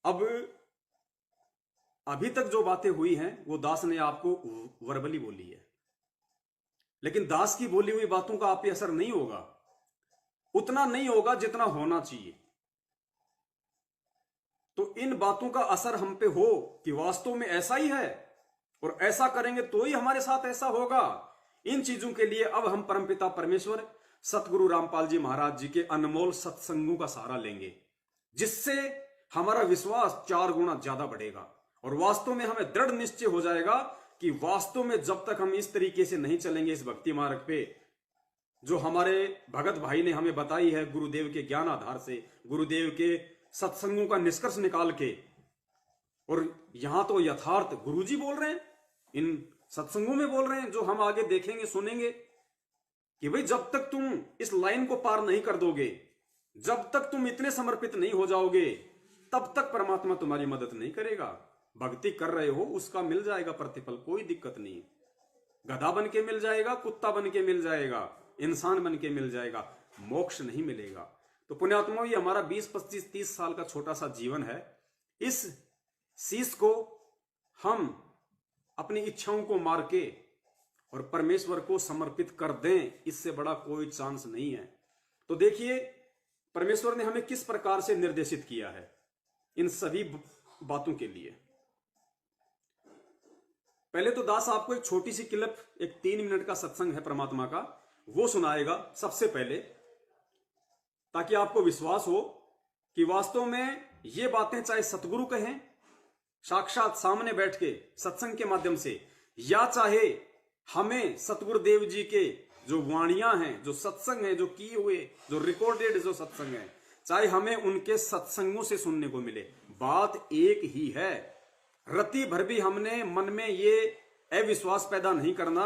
अब अभी तक जो बातें हुई हैं वो दास ने आपको वर्बली बोली है, लेकिन दास की बोली हुई बातों का आप पे असर नहीं होगा, उतना नहीं होगा जितना होना चाहिए। तो इन बातों का असर हम पे हो कि वास्तव में ऐसा ही है और ऐसा करेंगे तो ही हमारे साथ ऐसा होगा। इन चीजों के लिए अब हम परमपिता परमेश्वर सतगुरु रामपाल जी महाराज जी के अनमोल सत्संगों का सहारा लेंगे, जिससे हमारा विश्वास 4 गुना ज्यादा बढ़ेगा और वास्तव में हमें दृढ़ निश्चय हो जाएगा कि वास्तव में जब तक हम इस तरीके से नहीं चलेंगे इस भक्ति मार्ग पे जो हमारे भगत भाई ने हमें बताई है, गुरुदेव के ज्ञान आधार से, गुरुदेव के सत्संगों का निष्कर्ष निकाल के, और यहां तो यथार्थ गुरुजी बोल रहे हैं, इन सत्संगों में बोल रहे हैं, जो हम आगे देखेंगे सुनेंगे कि भाई जब तक तुम इस लाइन को पार नहीं कर दोगे, जब तक तुम इतने समर्पित नहीं हो जाओगे, तब तक परमात्मा तुम्हारी मदद नहीं करेगा। भक्ति कर रहे हो उसका मिल जाएगा प्रतिफल, कोई दिक्कत नहीं। गधा बन के मिल जाएगा, कुत्ता बन के मिल जाएगा, इंसान बन के मिल जाएगा, मोक्ष नहीं मिलेगा। तो पुण्यात्मा, ये हमारा 20, 25, 30 साल का छोटा सा जीवन है, इस शीश को हम अपनी इच्छाओं को मार के और परमेश्वर को समर्पित कर दें, इससे बड़ा कोई चांस नहीं है। तो देखिए परमेश्वर ने हमें किस प्रकार से निर्देशित किया है इन सभी बातों के लिए। पहले तो दास आपको एक छोटी सी क्लिप, एक 3 मिनट का सत्संग है परमात्मा का, वो सुनाएगा सबसे पहले, ताकि आपको विश्वास हो कि वास्तव में ये बातें चाहे सतगुरु कहें साक्षात सामने बैठ के सत्संग के माध्यम से, या चाहे हमें सतगुरुदेव जी के जो वाणियां हैं, जो सत्संग है, जो किए हुए, जो रिकॉर्डेड जो सत्संग है, चाहे हमें उनके सत्संगों से सुनने को मिले, बात एक ही है। रति भर भी हमने मन में ये अविश्वास पैदा नहीं करना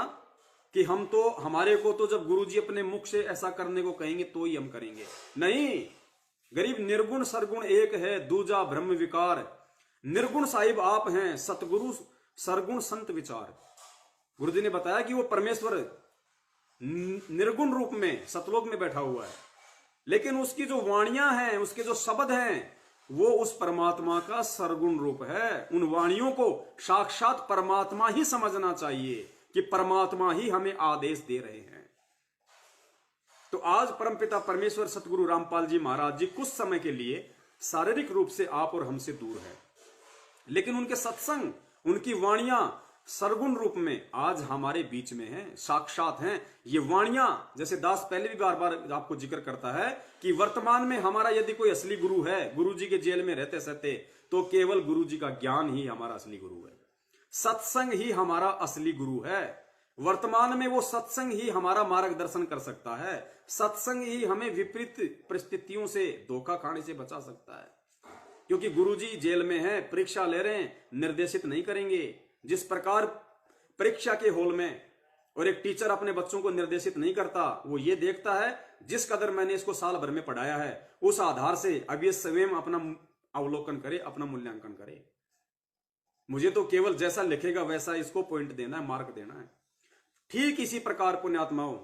कि हम तो, हमारे को तो जब गुरुजी अपने मुख से ऐसा करने को कहेंगे तो ही हम करेंगे। नहीं, गरीब निर्गुण सरगुण एक है, दूजा ब्रह्म विकार, निर्गुण साहिब आप हैं, सतगुरु सरगुण संत विचार। गुरुजी ने बताया कि वो परमेश्वर निर्गुण रूप में सतलोक में बैठा हुआ है, लेकिन उसकी जो वाणियां हैं, उसके जो शब्द हैं, वो उस परमात्मा का सरगुण रूप है। उन वाणियों को साक्षात परमात्मा ही समझना चाहिए कि परमात्मा ही हमें आदेश दे रहे हैं। तो आज परमपिता परमेश्वर सतगुरु रामपाल जी महाराज जी कुछ समय के लिए शारीरिक रूप से आप और हमसे दूर है, लेकिन उनके सत्संग, उनकी वाणियां सरगुण रूप में आज हमारे बीच में हैं, साक्षात हैं। ये वाणियां, जैसे दास पहले भी बार बार आपको जिक्र करता है कि वर्तमान में हमारा यदि कोई असली गुरु है, गुरु जी के जेल में रहते सहते, तो केवल गुरु जी का ज्ञान ही हमारा असली गुरु है, सत्संग ही हमारा असली गुरु है। वर्तमान में वो सत्संग ही हमारा मार्गदर्शन कर सकता है, सत्संग ही हमें विपरीत परिस्थितियों से, धोखा खाने से बचा सकता है। क्योंकि गुरुजी जेल में हैं, परीक्षा ले रहे हैं, निर्देशित नहीं करेंगे। जिस प्रकार परीक्षा के हॉल में और एक टीचर अपने बच्चों को निर्देशित नहीं करता, वो ये देखता है जिस कदर मैंने इसको साल भर में पढ़ाया है, उस आधार से अब ये स्वयं अपना अवलोकन करे, अपना मूल्यांकन करे। मुझे तो केवल जैसा लिखेगा वैसा इसको पॉइंट देना है, मार्क देना है। ठीक इसी प्रकार पुण्यात्माओं,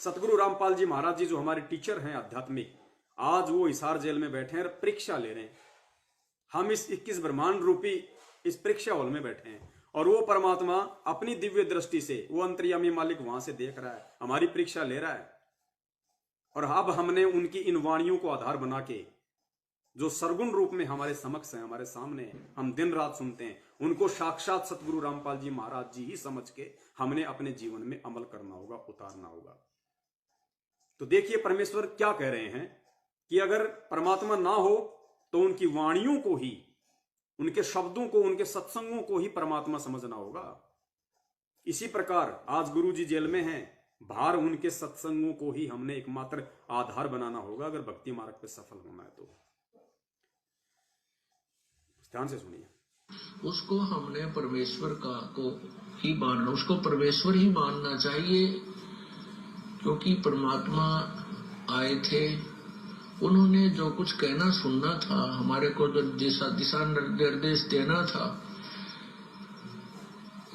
सतगुरु रामपाल जी महाराज जी जो हमारे टीचर हैं आध्यात्मिक, आज वो हिसार जेल में बैठे हैं, परीक्षा ले रहे हैं। हम इस 21 ब्रह्मांड रूपी इस परीक्षा हॉल में बैठे हैं और वो परमात्मा अपनी दिव्य दृष्टि से, वो अंतर्यामी मालिक वहां से देख रहा है, हमारी परीक्षा ले रहा है। और अब हमने उनकी इन वाणियों को आधार बना के, जो सरगुण रूप में हमारे समक्ष हैं, हमारे सामने, हम दिन रात सुनते हैं, उनको साक्षात सतगुरु रामपाल जी महाराज जी ही समझ के हमने अपने जीवन में अमल करना होगा, उतारना होगा। तो देखिए परमेश्वर क्या कह रहे हैं कि अगर परमात्मा ना हो तो उनकी वाणियों को ही, उनके शब्दों को, उनके सत्संगों को ही परमात्मा समझना होगा। इसी प्रकार आज गुरु जी जेल में हैं, भार उनके सत्संगों को ही हमने एकमात्र आधार बनाना होगा अगर भक्ति मार्ग पे सफल होना है। तो ध्यान से सुनिए। उसको हमने परमेश्वर का को ही मानना, उसको परमेश्वर ही मानना चाहिए, क्योंकि परमात्मा आए थे, उन्होंने जो कुछ कहना सुनना था, हमारे को जो दिशा निर्देश देना था,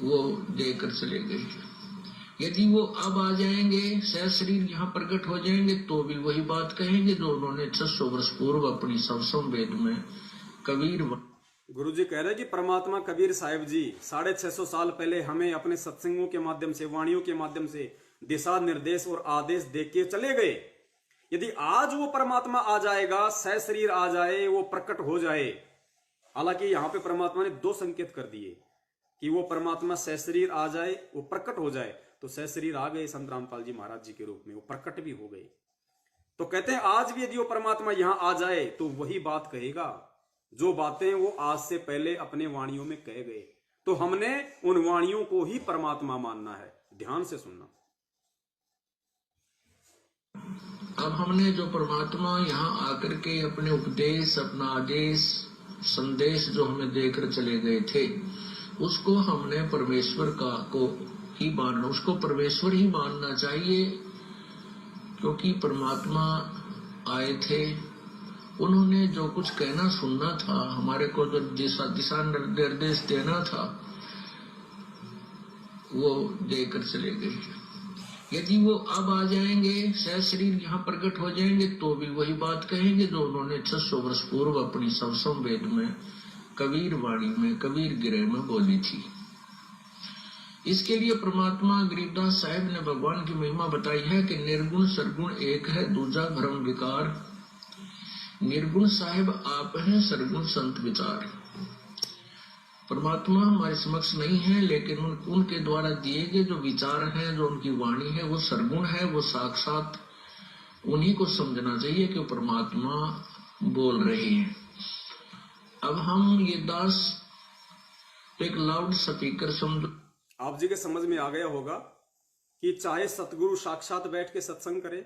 वो देकर चले गए। यदि वो अब आ जाएंगे, सहशरीर यहाँ प्रकट हो जाएंगे, तो भी वही बात कहेंगे जो उन्होंने 600 वर्ष पूर्व अपनी सवसम वेद में कबीर। गुरु जी कह रहे हैं कि परमात्मा कबीर साहिब जी 650 साल पहले हमें अपने सत्संगों के माध्यम से, वाणियों के माध्यम से दिशा निर्देश और आदेश दे के चले गए। यदि आज वो परमात्मा आ जाएगा, सहशरीर आ जाए, वो प्रकट हो जाए। हालांकि यहाँ पे परमात्मा ने 2 संकेत कर दिए कि वो परमात्मा सहशरीर आ जाए, वो प्रकट हो जाए। तो सहशरीर आ गए संत रामपाल जी महाराज जी के रूप में, वो प्रकट भी हो गए। तो कहते हैं आज भी यदि वो परमात्मा यहां आ जाए तो वही बात कहेगा जो बातें वो आज से पहले अपने वाणियों में कह गए। तो हमने उन वाणियों को ही परमात्मा मानना है। ध्यान से सुनना। अब हमने जो परमात्मा यहाँ आकर के अपने उपदेश, अपना आदेश, संदेश जो हमें देकर चले गए थे, उसको हमने परमेश्वर को ही मानना, उसको परमेश्वर ही मानना चाहिए। क्योंकि परमात्मा आए थे, उन्होंने जो कुछ कहना सुनना था, हमारे को जो दिशा निर्देश देना था, वो देकर चले गए। यदि वो अब आ जाएंगे, सहशरीर यहाँ प्रकट हो जाएंगे, तो भी वही बात कहेंगे जो उन्होंने 600 वर्ष पूर्व अपनी सवसम वेद में कबीर वाणी में, कबीर गिरह में बोली थी। इसके लिए परमात्मा गरीबदास साहिब ने भगवान की महिमा बताई है कि निर्गुण सरगुण एक है, दूजा भ्रम विकार। निर्गुण साहिब आप हैं, सरगुण संत विचार। परमात्मा हमारे समक्ष नहीं है, लेकिन उनके द्वारा दिए गए जो विचार हैं, जो उनकी वाणी है, वो सरगुण है, वो साक्षात उन्हीं को समझना चाहिए कि परमात्मा बोल रहे हैं। अब हम ये दास एक लाउड स्पीकर समझो। आप जी के समझ में आ गया होगा कि चाहे सतगुरु साक्षात बैठ के सत्संग करे,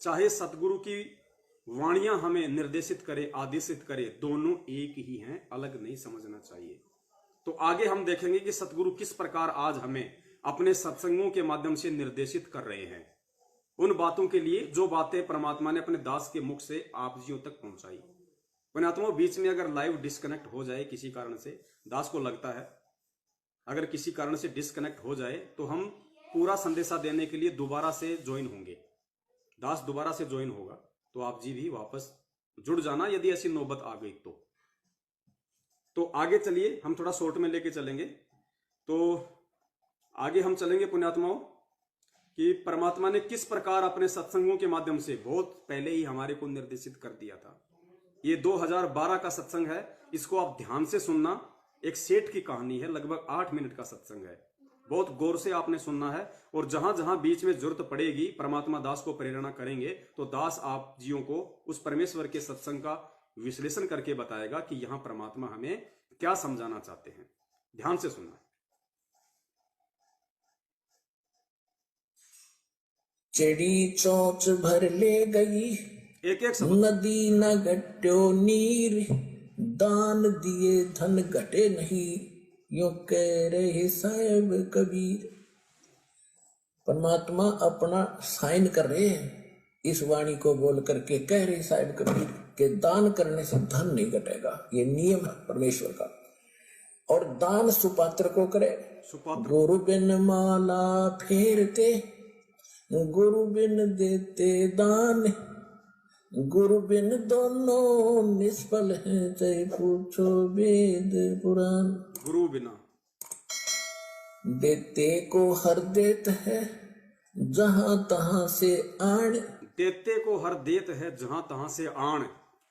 चाहे सतगुरु की वाणियां हमें निर्देशित करे, आदेशित करे, दोनों एक ही हैं, अलग नहीं समझना चाहिए। तो आगे हम देखेंगे कि सतगुरु किस प्रकार आज हमें अपने सत्संगों के माध्यम से निर्देशित कर रहे हैं, उन बातों के लिए जो बातें परमात्मा ने अपने दास के मुख से आप जियों तक पहुंचाई। पुण्यात्माओं, बीच में अगर लाइव डिस्कनेक्ट हो जाए किसी कारण से, दास को लगता है अगर किसी कारण से डिस्कनेक्ट हो जाए तो हम पूरा संदेशा देने के लिए दोबारा से ज्वाइन होंगे। दास दोबारा से ज्वाइन होगा, तो आप जी भी वापस जुड़ जाना यदि ऐसी नौबत आ गई तो आगे चलिए, हम थोड़ा शॉर्ट में लेके चलेंगे। तो आगे हम चलेंगे पुण्यात्माओं कि परमात्मा ने किस प्रकार अपने सत्संगों के माध्यम से बहुत पहले ही हमारे को निर्देशित कर दिया था। ये 2012 का सत्संग है, इसको आप ध्यान से सुनना। एक सेठ की कहानी है, लगभग 8 मिनट का सत्संग है, बहुत गौर से आपने सुनना है। और जहां जहां बीच में जरूरत पड़ेगी, परमात्मा दास को प्रेरणा करेंगे तो दास आप जियों को उस परमेश्वर के सत्संग का विश्लेषण करके बताएगा कि यहां परमात्मा हमें क्या समझाना चाहते हैं। ध्यान से सुनना। चढ़ी चोंच भर ले गई, एक एक नदी न घट्यो नीर, दान दिए धन घटे नहीं, यूं कह रहे साहिब कबीर। परमात्मा अपना साइन कर रहे हैं, इस वाणी को बोल करके कह रहे साहिब कबीर के दान करने से धन नहीं घटेगा, ये नियम है परमेश्वर का। और दान सुपात्र को करे। गुरु बिन माला फेरते, गुरु बिन देते दान, गुरु बिन दोनों निष्फल हैं, चाहे पूछो वेद पुराण। गुरु बिना देते को हर देत है, जहां तहां से आण। देते को हर देत है, जहां तहां से आण।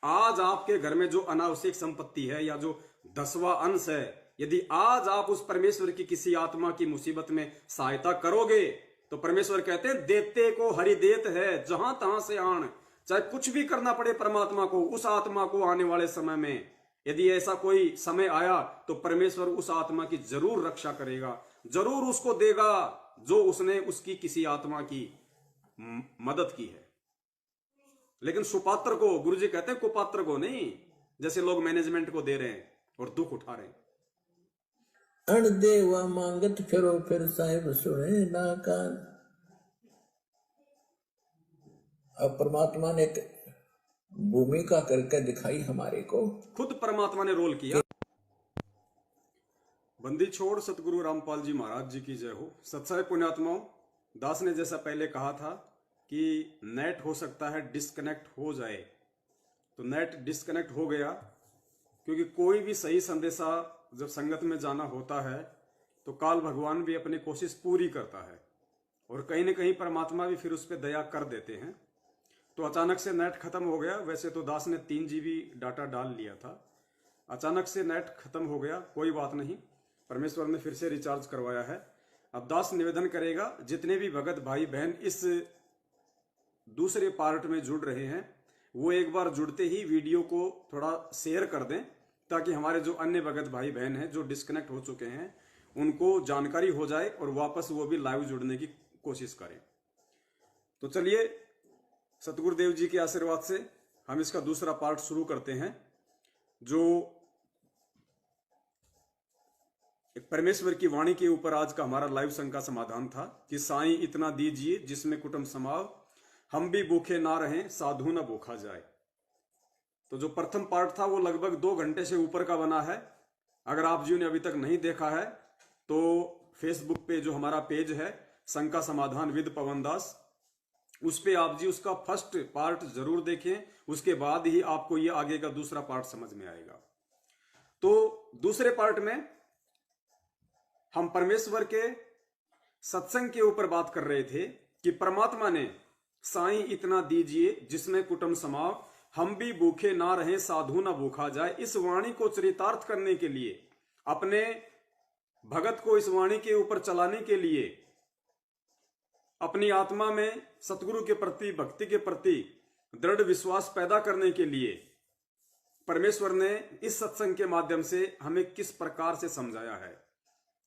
आज आपके घर में जो अनावश्यक संपत्ति है या जो 10वां अंश है, यदि आज आप उस परमेश्वर की किसी आत्मा की मुसीबत में सहायता करोगे तो परमेश्वर कहते हैं देते को हरि देत है, जहां तहां से आण। चाहे कुछ भी करना पड़े परमात्मा को, उस आत्मा को आने वाले समय में यदि ऐसा कोई समय आया तो परमेश्वर उस आत्मा की जरूर रक्षा करेगा, जरूर उसको देगा जो उसने उसकी किसी आत्मा की मदद की है। लेकिन सुपात्र को, गुरुजी कहते हैं कुपात्र को नहीं, जैसे लोग मैनेजमेंट को दे रहे हैं और दुख उठा रहे हैं। अण देवा मांगत फिरो, फिर साहिब सुने ना कान। अब परमात्मा ने भूमिका करके दिखाई हमारे को, खुद परमात्मा ने रोल किया। बंदी छोड़ सतगुरु रामपाल जी महाराज जी की जय हो। सत्साई पुण्यात्माओं, दास ने जैसा पहले कहा था कि नेट हो सकता है डिस्कनेक्ट हो जाए, तो नेट डिस्कनेक्ट हो गया, क्योंकि कोई भी सही संदेशा जब संगत में जाना होता है तो काल भगवान भी अपनी कोशिश पूरी करता है और कहीं न कहीं परमात्मा भी फिर उस पर दया कर देते हैं। तो अचानक से नेट खत्म हो गया। वैसे तो दास ने 3 GB डाटा डाल लिया था, अचानक से नेट खत्म हो गया, कोई बात नहीं, परमेश्वर ने फिर से रिचार्ज करवाया है। अब दास निवेदन करेगा जितने भी भगत भाई बहन इस दूसरे पार्ट में जुड़ रहे हैं वो एक बार जुड़ते ही वीडियो को थोड़ा शेयर कर दें, ताकि हमारे जो अन्य भगत भाई बहन हैं जो डिस्कनेक्ट हो चुके हैं उनको जानकारी हो जाए और वापस वो भी लाइव जुड़ने की कोशिश करें। तो चलिए सतगुरुदेव जी के आशीर्वाद से हम इसका दूसरा पार्ट शुरू करते हैं, जो एक परमेश्वर की वाणी के ऊपर आज का हमारा लाइव संघ का समाधान था कि साईं इतना दीजिए जिसमें कुटुंब समाव, हम भी भूखे ना रहें साधु ना भूखा जाए। तो जो प्रथम पार्ट था वो लगभग 2 घंटे से ऊपर का बना है। अगर आप जी ने अभी तक नहीं देखा है तो फेसबुक पे जो हमारा पेज है संघ का समाधान विद पवन दास, उस पे आप जी उसका फर्स्ट पार्ट जरूर देखें, उसके बाद ही आपको ये आगे का दूसरा पार्ट समझ में आएगा। तो दूसरे पार्ट में हम परमेश्वर के सत्संग के ऊपर बात कर रहे थे कि परमात्मा ने साईं इतना दीजिए जिसमें कुटुंब समाव, हम भी भूखे ना रहे साधु ना भूखा जाए, इस वाणी को चरितार्थ करने के लिए, अपने भगत को इस वाणी के ऊपर चलाने के लिए, अपनी आत्मा में सतगुरु के प्रति भक्ति के प्रति दृढ़ विश्वास पैदा करने के लिए परमेश्वर ने इस सत्संग के माध्यम से हमें किस प्रकार से समझाया है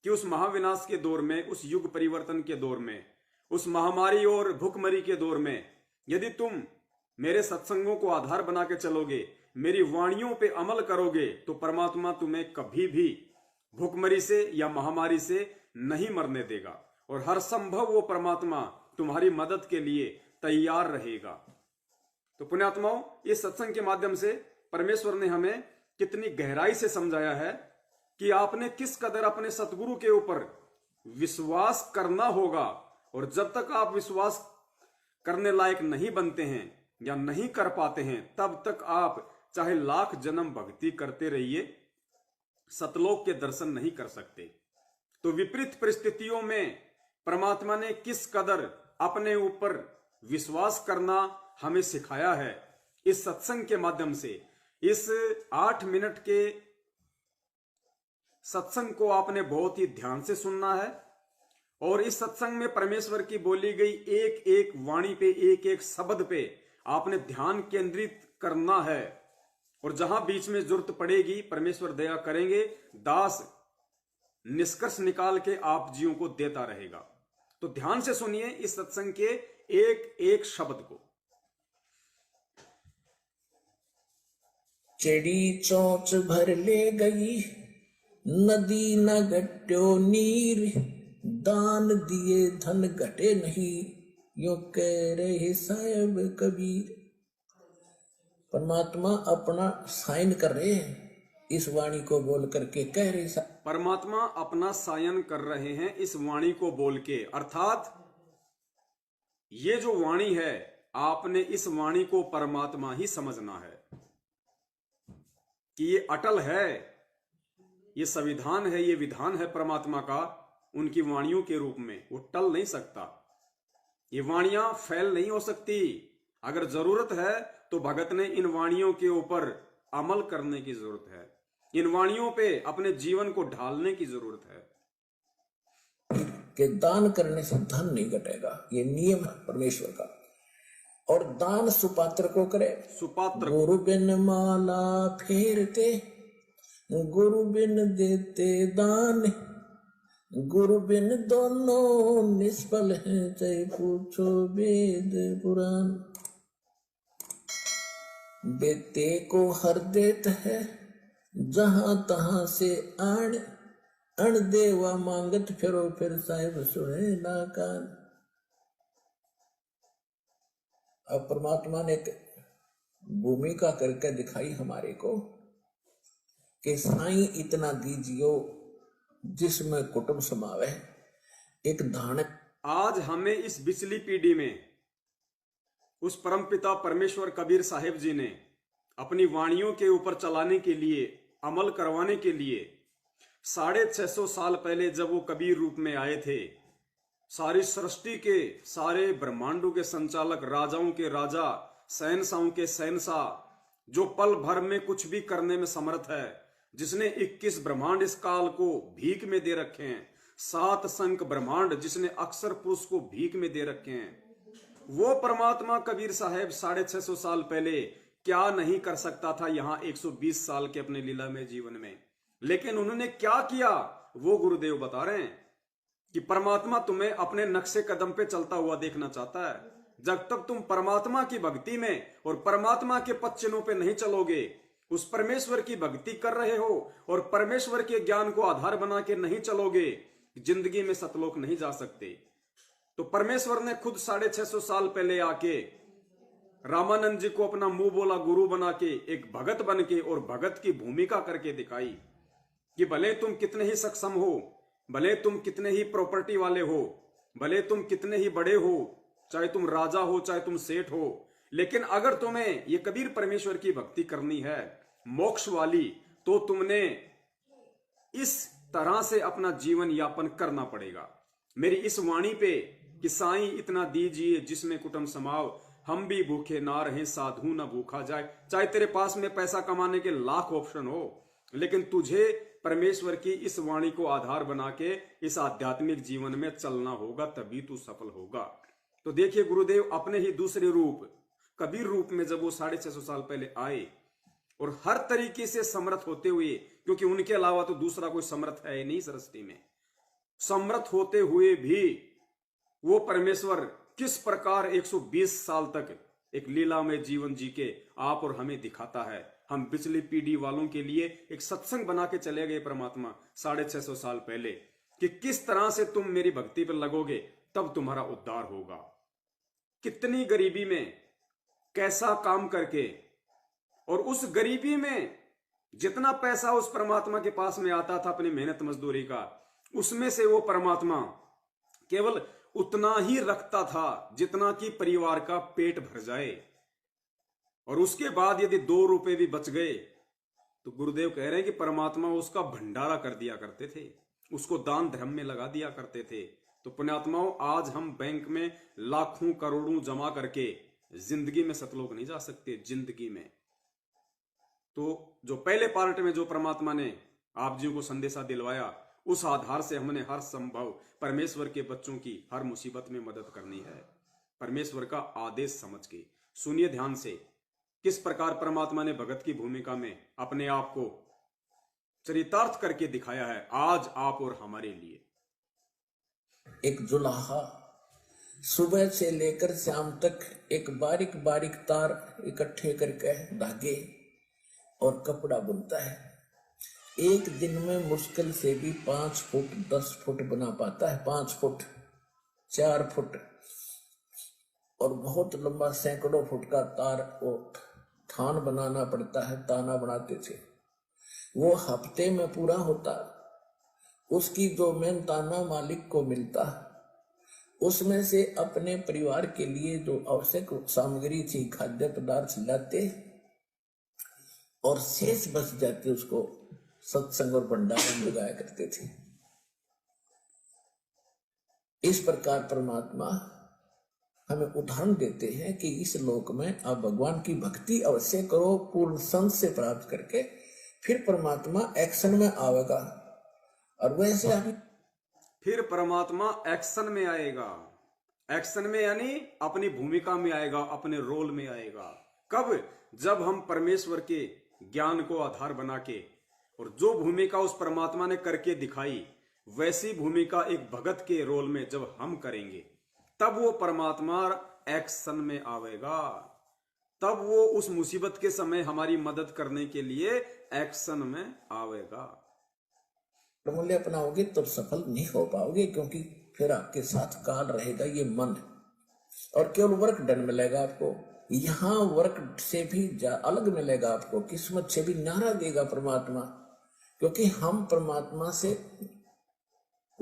कि उस महाविनाश के दौर में, उस युग परिवर्तन के दौर में, उस महामारी और भूखमरी के दौर में यदि तुम मेरे सत्संगों को आधार बना के चलोगे, मेरी वाणियों पे अमल करोगे, तो परमात्मा तुम्हें कभी भी भूखमरी से या महामारी से नहीं मरने देगा और हर संभव वो परमात्मा तुम्हारी मदद के लिए तैयार रहेगा। तो पुण्यात्माओं, इस सत्संग के माध्यम से परमेश्वर ने हमें कितनी गहराई से समझाया है कि आपने किस कदर अपने सतगुरु के ऊपर विश्वास करना होगा, और जब तक आप विश्वास करने लायक नहीं बनते हैं या नहीं कर पाते हैं तब तक आप चाहे लाख जन्म भक्ति करते रहिए, सतलोक के दर्शन नहीं कर सकते। तो विपरीत परिस्थितियों में परमात्मा ने किस कदर अपने ऊपर विश्वास करना हमें सिखाया है इस सत्संग के माध्यम से। इस 8 मिनट के सत्संग को आपने बहुत ही ध्यान से सुनना है और इस सत्संग में परमेश्वर की बोली गई एक एक वाणी पे, एक एक शब्द पे आपने ध्यान केंद्रित करना है, और जहां बीच में जरूरत पड़ेगी परमेश्वर दया करेंगे, दास निष्कर्ष निकाल के आप जीवों को देता रहेगा। तो ध्यान से सुनिए इस सत्संग के एक एक शब्द को। चढ़ी चोंच भर ले गई नदी न घट्यो नीर, दान दिए धन घटे नहीं, यो कह रहे साहब कबीर। परमात्मा अपना साइन कर रहे हैं इस वाणी को बोल करके, कह रहे परमात्मा अपना सायन कर रहे हैं इस वाणी को बोल के, अर्थात ये जो वाणी है आपने इस वाणी को परमात्मा ही समझना है कि ये अटल है, ये संविधान है, ये विधान है परमात्मा का उनकी वाणियों के रूप में, वो टल नहीं सकता। ये वाणियां फैल नहीं हो सकती। अगर जरूरत है तो भगत ने इन वाणियों के ऊपर अमल करने की जरूरत है, इन वाणियों पे अपने जीवन को ढालने की जरूरत है कि दान करने से धन नहीं घटेगा, ये नियम है परमेश्वर का। और दान सुपात्र को करे, सुपात्र गुरु बिन माला फेरते, गुरु बिन देते दान, गुरु बिन दोनों निष्फल हैं, चाहे पूछो वेद पुराण। बेटे को हर देत है जहां तहां से आण, अण देवा मांगत फिरो फिर साहिब सुने ना कान। अब परमात्मा ने भूमिका करके दिखाई हमारे को कि साईं इतना दीजियो जिसमें कुटुंब समावे। एक धान आज हमें इस बिचली पीढ़ी में उस परमपिता परमेश्वर कबीर साहिब जी ने अपनी वाणियों के ऊपर चलाने के लिए, अमल करवाने के लिए 650 साल पहले जब वो कबीर रूप में आए थे, सारी सृष्टि के सारे ब्रह्मांडों के संचालक, राजाओं के राजा, शहंशाहों के शहंशाह, जो पल भर में कुछ भी करने में समर्थ है, जिसने 21 ब्रह्मांड इस काल को भीख में दे रखे हैं, 7 संख ब्रह्मांड जिसने अक्षर पुरुष को भीख में दे रखे हैं, वो परमात्मा कबीर साहब 650 साल पहले क्या नहीं कर सकता था यहां 120 साल के अपने लीला में जीवन में। लेकिन उन्होंने क्या किया वो गुरुदेव बता रहे हैं कि परमात्मा तुम्हें अपने नक्शे कदम पे चलता हुआ देखना चाहता है। जब तक तुम परमात्मा की भक्ति में और परमात्मा के पद चिन्हों पे नहीं चलोगे, उस परमेश्वर की भक्ति कर रहे हो और परमेश्वर के ज्ञान को आधार बना के नहीं चलोगे, जिंदगी में सतलोक नहीं जा सकते। तो परमेश्वर ने खुद 650 साल पहले आके रामानंद जी को अपना मुंह बोला गुरु बना के, एक भगत बन के और भगत की भूमिका करके दिखाई कि भले तुम कितने ही सक्षम हो, भले तुम कितने ही प्रॉपर्टी वाले हो, भले तुम कितने ही बड़े हो, चाहे तुम राजा हो चाहे तुम सेठ हो, लेकिन अगर तुम्हें ये कबीर परमेश्वर की भक्ति करनी है मोक्ष वाली, तो तुमने इस तरह से अपना जीवन यापन करना पड़ेगा। मेरी इस वाणी पे कि साईं इतना दीजिए जिसमें कुटुंब समाव, हम भी भूखे ना रहे साधु ना भूखा जाए। चाहे तेरे पास में पैसा कमाने के लाख ऑप्शन हो, लेकिन तुझे परमेश्वर की इस वाणी को आधार बना के इस आध्यात्मिक जीवन में चलना होगा, तभी तू सफल होगा। तो देखिए गुरुदेव अपने ही दूसरे रूप कबीर रूप में जब वो 650 साल पहले आए और हर तरीके से समर्थ होते हुए, क्योंकि उनके अलावा तो दूसरा कोई समर्थ है नहीं सृष्टि में, समर्थ होते हुए भी वो परमेश्वर किस प्रकार 120 साल तक एक लीला में जीवन जी के आप और हमें दिखाता है। हम पिछली पीढ़ी वालों के लिए एक सत्संग बना के चले गए परमात्मा 650 साल पहले कि किस तरह से तुम मेरी भक्ति पर लगोगे तब तुम्हारा उद्धार होगा। कितनी गरीबी में कैसा काम करके, और उस गरीबी में जितना पैसा उस परमात्मा के पास में आता था अपनी मेहनत मजदूरी का, उसमें से वो परमात्मा केवल उतना ही रखता था जितना कि परिवार का पेट भर जाए। और उसके बाद यदि 2 रुपए भी बच गए तो गुरुदेव कह रहे हैं कि परमात्मा उसका भंडारा कर दिया करते थे, उसको दान धर्म में लगा दिया करते थे। तो पुण्यात्माओं, आज हम बैंक में लाखों करोड़ों जमा करके जिंदगी में सतलोक नहीं जा सकते। जिंदगी में तो जो पहले पार्ट में जो परमात्मा ने आप जी को संदेशा दिलवाया, उस आधार से हमने हर संभव परमेश्वर के बच्चों की हर मुसीबत में मदद करनी है, परमेश्वर का आदेश समझ के। सुनिए ध्यान से किस प्रकार परमात्मा ने भगत की भूमिका में अपने आप को चरितार्थ करके दिखाया है आज आप और हमारे लिए। एक जुलाहा सुबह से लेकर शाम तक एक बारीक बारीक तार इकट्ठे करके धागे और कपड़ा बुनता है। एक दिन में मुश्किल से भी 5 फुट 10 फुट बना पाता है, 5 फुट 4 फुट, और बहुत लंबा सैकड़ों फुट का तार वो थान बनाना पड़ता है। ताना बनाते थे, वो हफ्ते में पूरा होता। उसकी जो मेन ताना मालिक को मिलता, उसमें से अपने परिवार के लिए जो आवश्यक सामग्री थी, खाद्य पदार्थ लाते और शेष बच जाते उसको सत्संग और भंडार में लगाया करते थे। इस प्रकार परमात्मा हमें उदाहरण देते हैं कि इस लोक में आप भगवान की भक्ति अवश्य करो, पूर्ण संत से प्राप्त करके फिर परमात्मा एक्शन में आएगा। और वैसे अभी फिर परमात्मा एक्शन में आएगा। एक्शन में यानी अपनी भूमिका में आएगा, अपने रोल में आएगा। कब? जब हम परमेश्वर के ज्ञान को आधार बना के, और जो भूमिका उस परमात्मा ने करके दिखाई वैसी भूमिका एक भगत के रोल में जब हम करेंगे, तब वो परमात्मा एक्शन में आवेगा। तब वो उस मुसीबत के समय हमारी मदद करने के लिए एक्शन में आवेगा। मूल्य अपनाओगे तो सफल नहीं हो पाओगे, क्योंकि फिर आपके साथ काल रहेगा ये मन, और केवल वर्क डन मिलेगा आपको। यहाँ वर्क से भी अलग मिलेगा आपको, किस्मत से भी न्यारा देगा परमात्मा, क्योंकि हम परमात्मा से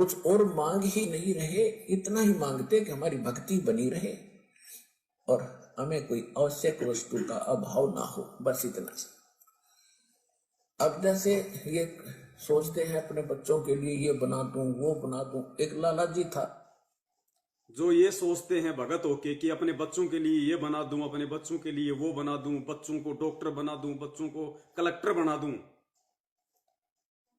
कुछ और मांग ही नहीं रहे, इतना ही मांगते कि हमारी भक्ति बनी रहे और हमें कोई आवश्यक वस्तु का अभाव ना हो, बस इतना सा। अब जैसे ये सोचते हैं अपने बच्चों के लिए ये बना दूं वो बना दूं। एक लाला जी था, जो ये सोचते हैं भगत होके कि अपने बच्चों के लिए ये बना दूं, अपने बच्चों के लिए वो बना दूं, बच्चों को डॉक्टर बना दूं, बच्चों को कलेक्टर बना दूं,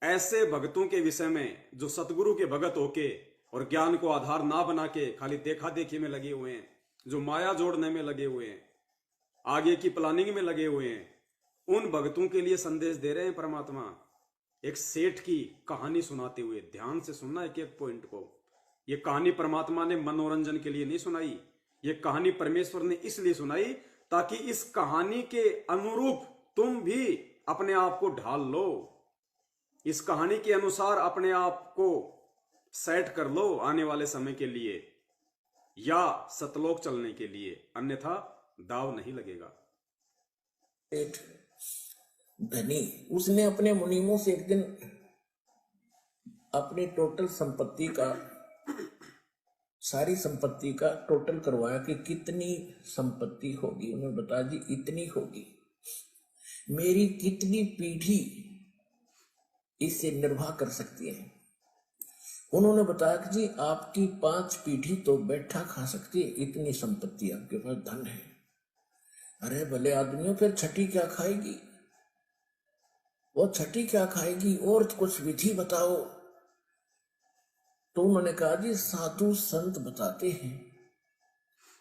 ऐसे भगतों के विषय में जो सतगुरु के भगत होके और ज्ञान को आधार ना बना के खाली देखा देखी में लगे हुए हैं, जो माया जोड़ने में लगे हुए हैं, आगे की प्लानिंग में लगे हुए हैं, उन भगतों के लिए संदेश दे रहे हैं परमात्मा। एक सेठ की कहानी सुनाते हुए, ध्यान से सुनना एक एक पॉइंट को। ये कहानी परमात्मा ने मनोरंजन के लिए नहीं सुनाई, ये कहानी परमेश्वर ने इसलिए सुनाई ताकि इस कहानी के अनुरूप तुम भी अपने आप को ढाल लो, इस कहानी के अनुसार अपने आप को सेट कर लो आने वाले समय के लिए या सतलोक चलने के लिए, अन्यथा दाव नहीं लगेगा। सेठ धनी, उसने अपने मुनीमों से एक दिन अपनी टोटल संपत्ति का, सारी संपत्ति का टोटल करवाया कि कितनी संपत्ति होगी। उन्होंने बताया जी इतनी होगी, मेरी कितनी पीढ़ी इससे निर्वाह कर सकती है। उन्होंने बताया कि जी आपकी 5 पीढ़ी तो बैठा खा सकती है, इतनी संपत्ति आपके पास धन है। अरे भले आदमियों, फिर छठी क्या खाएगी? वो छठी क्या खाएगी? और कुछ विधि बताओ। तो उन्होंने कहा जी साधु संत बताते हैं,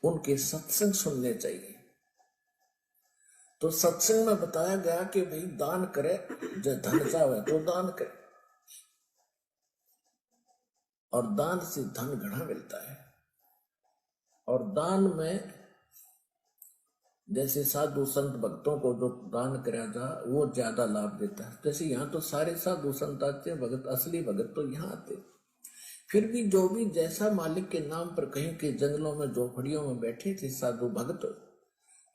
उनके सत्संग सुनने चाहिए। तो सत्संग में बताया गया कि भाई दान करे, जो धन चाहे तो दान करे, और दान से धन घना मिलता है। और दान में जैसे साधु संत भक्तों को जो दान कराया जा वो ज्यादा लाभ देता है। जैसे यहाँ तो सारे साधु संत आते हैं, भगत असली भगत तो यहाँ आते। फिर भी जो भी जैसा मालिक के नाम पर कहीं के जंगलों में झोपड़ियों में बैठे थे साधु भगत,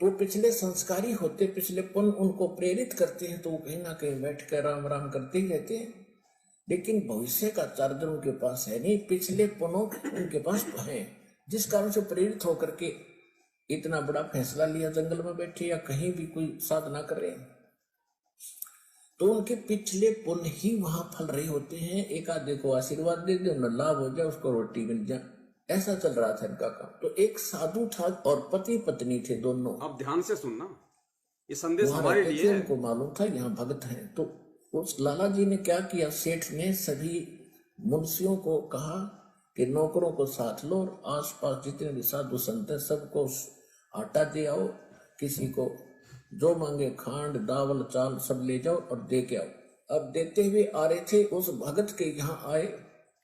तो पिछले संस्कारी होते, पिछले पुण्य उनको प्रेरित करते हैं, तो वो कहीं ना कहीं बैठ कर राम राम करते ही रहते हैं। लेकिन भविष्य का चार्जर उनके पास है नहीं, पिछले पुण्यों उनके पास है, जिस कारण से प्रेरित होकर के इतना बड़ा फैसला लिया, जंगल में बैठे या कहीं भी कोई साधना कर रहे हैं। तो उनके पिछले पुण्य ही वहां फल रहे होते हैं। एक आधे को आशीर्वाद दे दे, उन्हें लाभ हो जाए, उसको रोटी मिल जाए, ऐसा चल रहा था इनका काम। तो एक साधु था और पति पत्नी थे दोनों। अब ध्यान से सुनना, ये संदेश वहां हमारे रहते लिए थे, है। उनको मालूम था यहाँ भगत हैं। तो उस लाला जी ने क्या किया, सेठ ने सभी मुंशियों को कहा कि नौकरों को साथ लो और आसपास जितने भी साधु संत हैं सबको आटा दे आओ, किसी को जो मांगे खांड दावल चाल सब ले जाओ और दे के आओ। अब देते हुए आ रहे थे, उस भगत के यहाँ आए।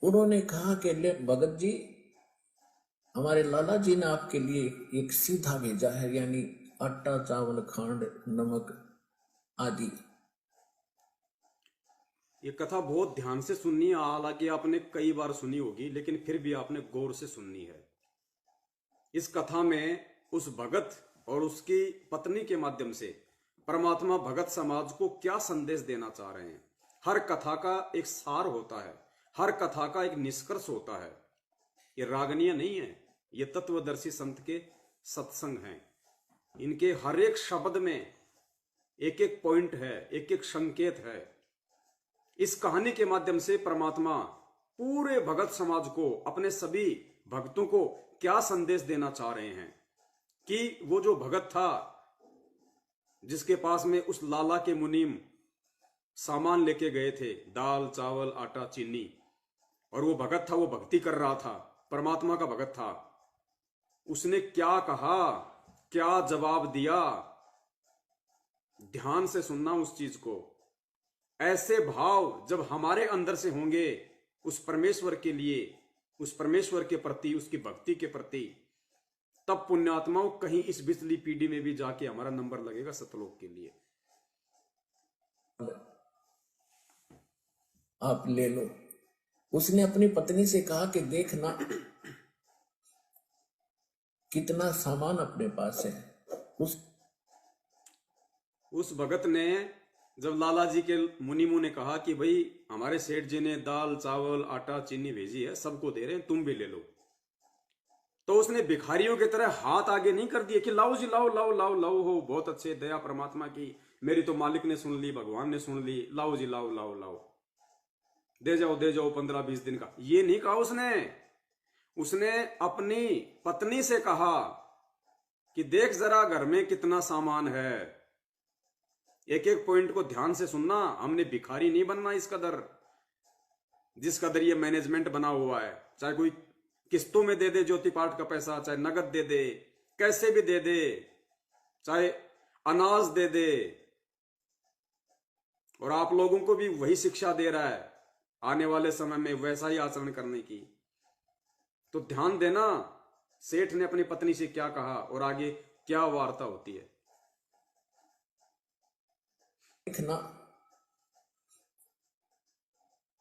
उन्होंने कहा कि ले भगत जी, हमारे लाला जी ने आपके लिए एक सीधा भेजा है, यानी आटा चावल खांड नमक आदि। ये कथा बहुत ध्यान से सुननी है, हालांकि आपने कई बार सुनी होगी, लेकिन फिर भी आपने गौर से सुननी है। इस कथा में उस भगत और उसकी पत्नी के माध्यम से परमात्मा भगत समाज को क्या संदेश देना चाह रहे हैं। हर कथा का एक सार होता है, हर कथा का एक निष्कर्ष होता है। ये रागनीय नहीं है, ये तत्वदर्शी संत के सत्संग हैं। इनके हर एक शब्द में एक एक पॉइंट है, एक एक संकेत है। इस कहानी के माध्यम से परमात्मा पूरे भगत समाज को, अपने सभी भक्तों को क्या संदेश देना चाह रहे हैं कि वो जो भगत था जिसके पास में उस लाला के मुनीम सामान लेके गए थे, दाल चावल आटा चीनी, और वो भगत था, वो भक्ति कर रहा था, परमात्मा का भगत था, उसने क्या कहा, क्या जवाब दिया। ध्यान से सुनना उस चीज को। ऐसे भाव जब हमारे अंदर से होंगे उस परमेश्वर के लिए, उस परमेश्वर के प्रति, उसकी भक्ति के प्रति, तब पुण्यात्माओं कहीं इस बिचली पीढ़ी में भी जाके हमारा नंबर लगेगा सतलोक के लिए। आप ले लो। उसने अपनी पत्नी से कहा कि देखना कितना सामान अपने पास है। उस भगत ने जब लाला जी के मुनिमु ने कहा कि भाई हमारे सेठ जी ने दाल चावल आटा चीनी भेजी है, सबको दे रहे हैं, तुम भी ले लो, तो उसने भिखारियों की तरह हाथ आगे नहीं कर दिए कि लाओ जी लाओ लाओ लाओ लाओ, हो बहुत अच्छे, दया परमात्मा की, मेरी तो मालिक ने सुन ली, भगवान ने सुन ली, लाओ जी लाओ लाओ लाओ, दे जाओ 15-20 दिन का, ये नहीं कहा उसने। उसने अपनी पत्नी से कहा कि देख जरा घर में कितना सामान है, एक एक पॉइंट को ध्यान से सुनना, हमने भिखारी नहीं बनना इस कदर जिस कदर ये मैनेजमेंट बना हुआ है। चाहे कोई किस्तों में दे दे ज्योति पाठ का पैसा, चाहे नगद दे दे, कैसे भी दे दे, चाहे अनाज दे दे, और आप लोगों को भी वही शिक्षा दे रहा है आने वाले समय में वैसा ही आचरण करने की। तो ध्यान देना सेठ ने अपनी पत्नी से क्या कहा और आगे क्या वार्ता होती है। देखना,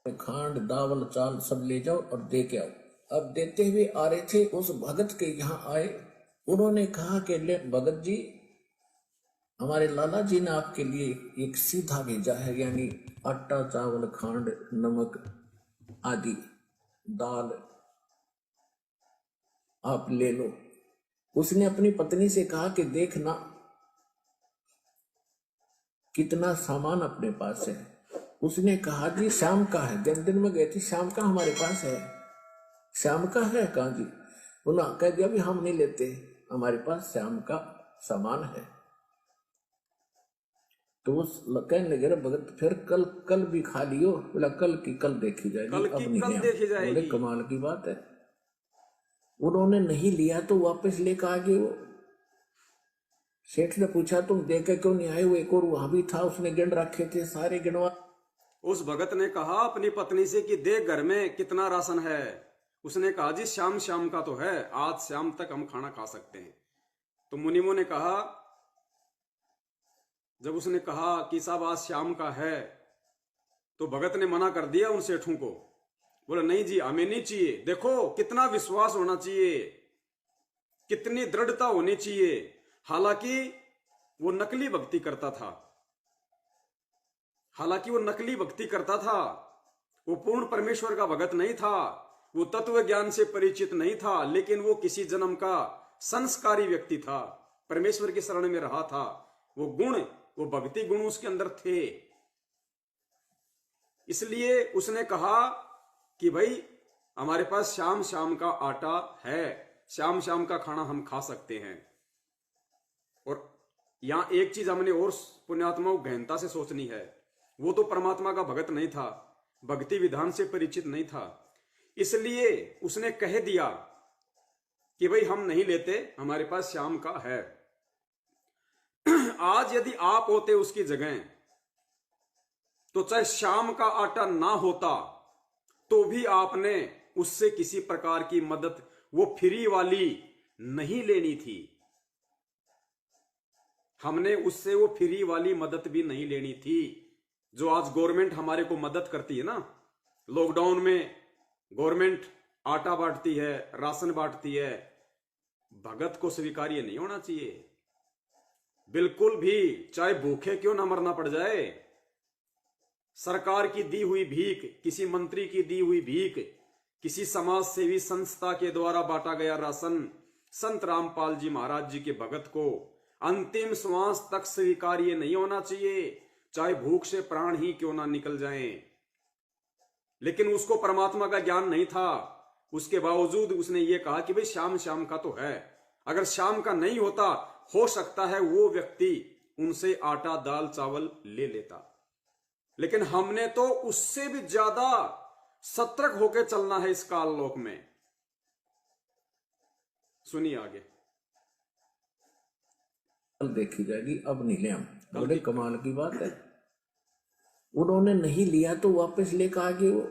खांड दावल चाल सब ले जाओ और दे के आओ। अब देते हुए आ रहे थे, उस भगत के यहाँ आए, उन्होंने कहा कि ले भगत जी, हमारे लाला जी ने आपके लिए एक सीधा भेजा है, यानी आटा चावल खांड नमक आदि दाल, आप ले लो। उसने अपनी पत्नी से कहा कि देखना कितना सामान अपने पास है। उसने कहा जी शाम का है, दिन में गए थे, शाम का हमारे पास है। शाम का है, कहा जी। उन्होंने कह दिया भी हम नहीं लेते, हमारे पास शाम का सामान है। तो उस कहने लगे भगत फिर कल भी खा लियो। बोला कल की कल देखी जाएगी, अब नहीं देखी जाएगी। बड़े कमाल की बात है। उन्होंने नहीं लिया तो वापस लेकर आ गए। वो सेठ ने पूछा तुम दे के क्यों नहीं आए? वो एक और वहां भी था, उसने गिन रखे थे सारे, गिनवा। उस भगत ने कहा अपनी पत्नी से कि देख घर में कितना राशन है। उसने कहा जी शाम का तो है, आज शाम तक हम खाना खा सकते हैं। तो मुनिमो ने कहा, जब उसने कहा कि साहब आज शाम का है, तो भगत ने मना कर दिया उन सेठों को। बोला नहीं जी हमें नहीं चाहिए। देखो कितना विश्वास होना चाहिए, कितनी दृढ़ता होनी चाहिए। हालांकि वो नकली भक्ति करता था, वो पूर्ण परमेश्वर का भगत नहीं था, वो तत्व ज्ञान से परिचित नहीं था, लेकिन वो किसी जन्म का संस्कारी व्यक्ति था, परमेश्वर की शरण में रहा था। वो गुण, वो भक्ति गुण उसके अंदर थे। इसलिए उसने कहा कि भाई हमारे पास शाम का आटा है, शाम का खाना हम खा सकते हैं। और यहां एक चीज हमने और पुण्यात्मा को गहनता से सोचनी है, वो तो परमात्मा का भगत नहीं था, भक्ति विधान से परिचित नहीं था, इसलिए उसने कह दिया कि भाई हम नहीं लेते, हमारे पास शाम का है। आज यदि आप होते उसकी जगह, तो चाहे शाम का आटा ना होता तो भी आपने उससे किसी प्रकार की मदद, वो फ्री वाली नहीं लेनी थी। हमने उससे वो फ्री वाली मदद भी नहीं लेनी थी जो आज गवर्नमेंट हमारे को मदद करती है ना। लॉकडाउन में गवर्नमेंट आटा बांटती है, राशन बांटती है, भगत को स्वीकार्य नहीं होना चाहिए बिल्कुल भी, चाहे भूखे क्यों ना मरना पड़ जाए। सरकार की दी हुई भीख, किसी मंत्री की दी हुई भीख, किसी समाज सेवी संस्था के द्वारा बांटा गया राशन संत रामपाल जी महाराज जी के भगत को अंतिम श्वास तक स्वीकार्य नहीं होना चाहिए, चाहे भूख से प्राण ही क्यों ना निकल जाएं। लेकिन उसको परमात्मा का ज्ञान नहीं था, उसके बावजूद उसने ये कहा कि भाई शाम का तो है। अगर शाम का नहीं होता, हो सकता है वो व्यक्ति उनसे आटा दाल चावल ले लेता, लेकिन हमने तो उससे भी ज्यादा सतर्क होकर चलना है इस काल लोक में। सुनिए आगे। कल देखी जाएगी, अब नहीं ले हम। बड़े कमाल की बात है। उन्होंने नहीं लिया तो वापस लेकर आ गए। वो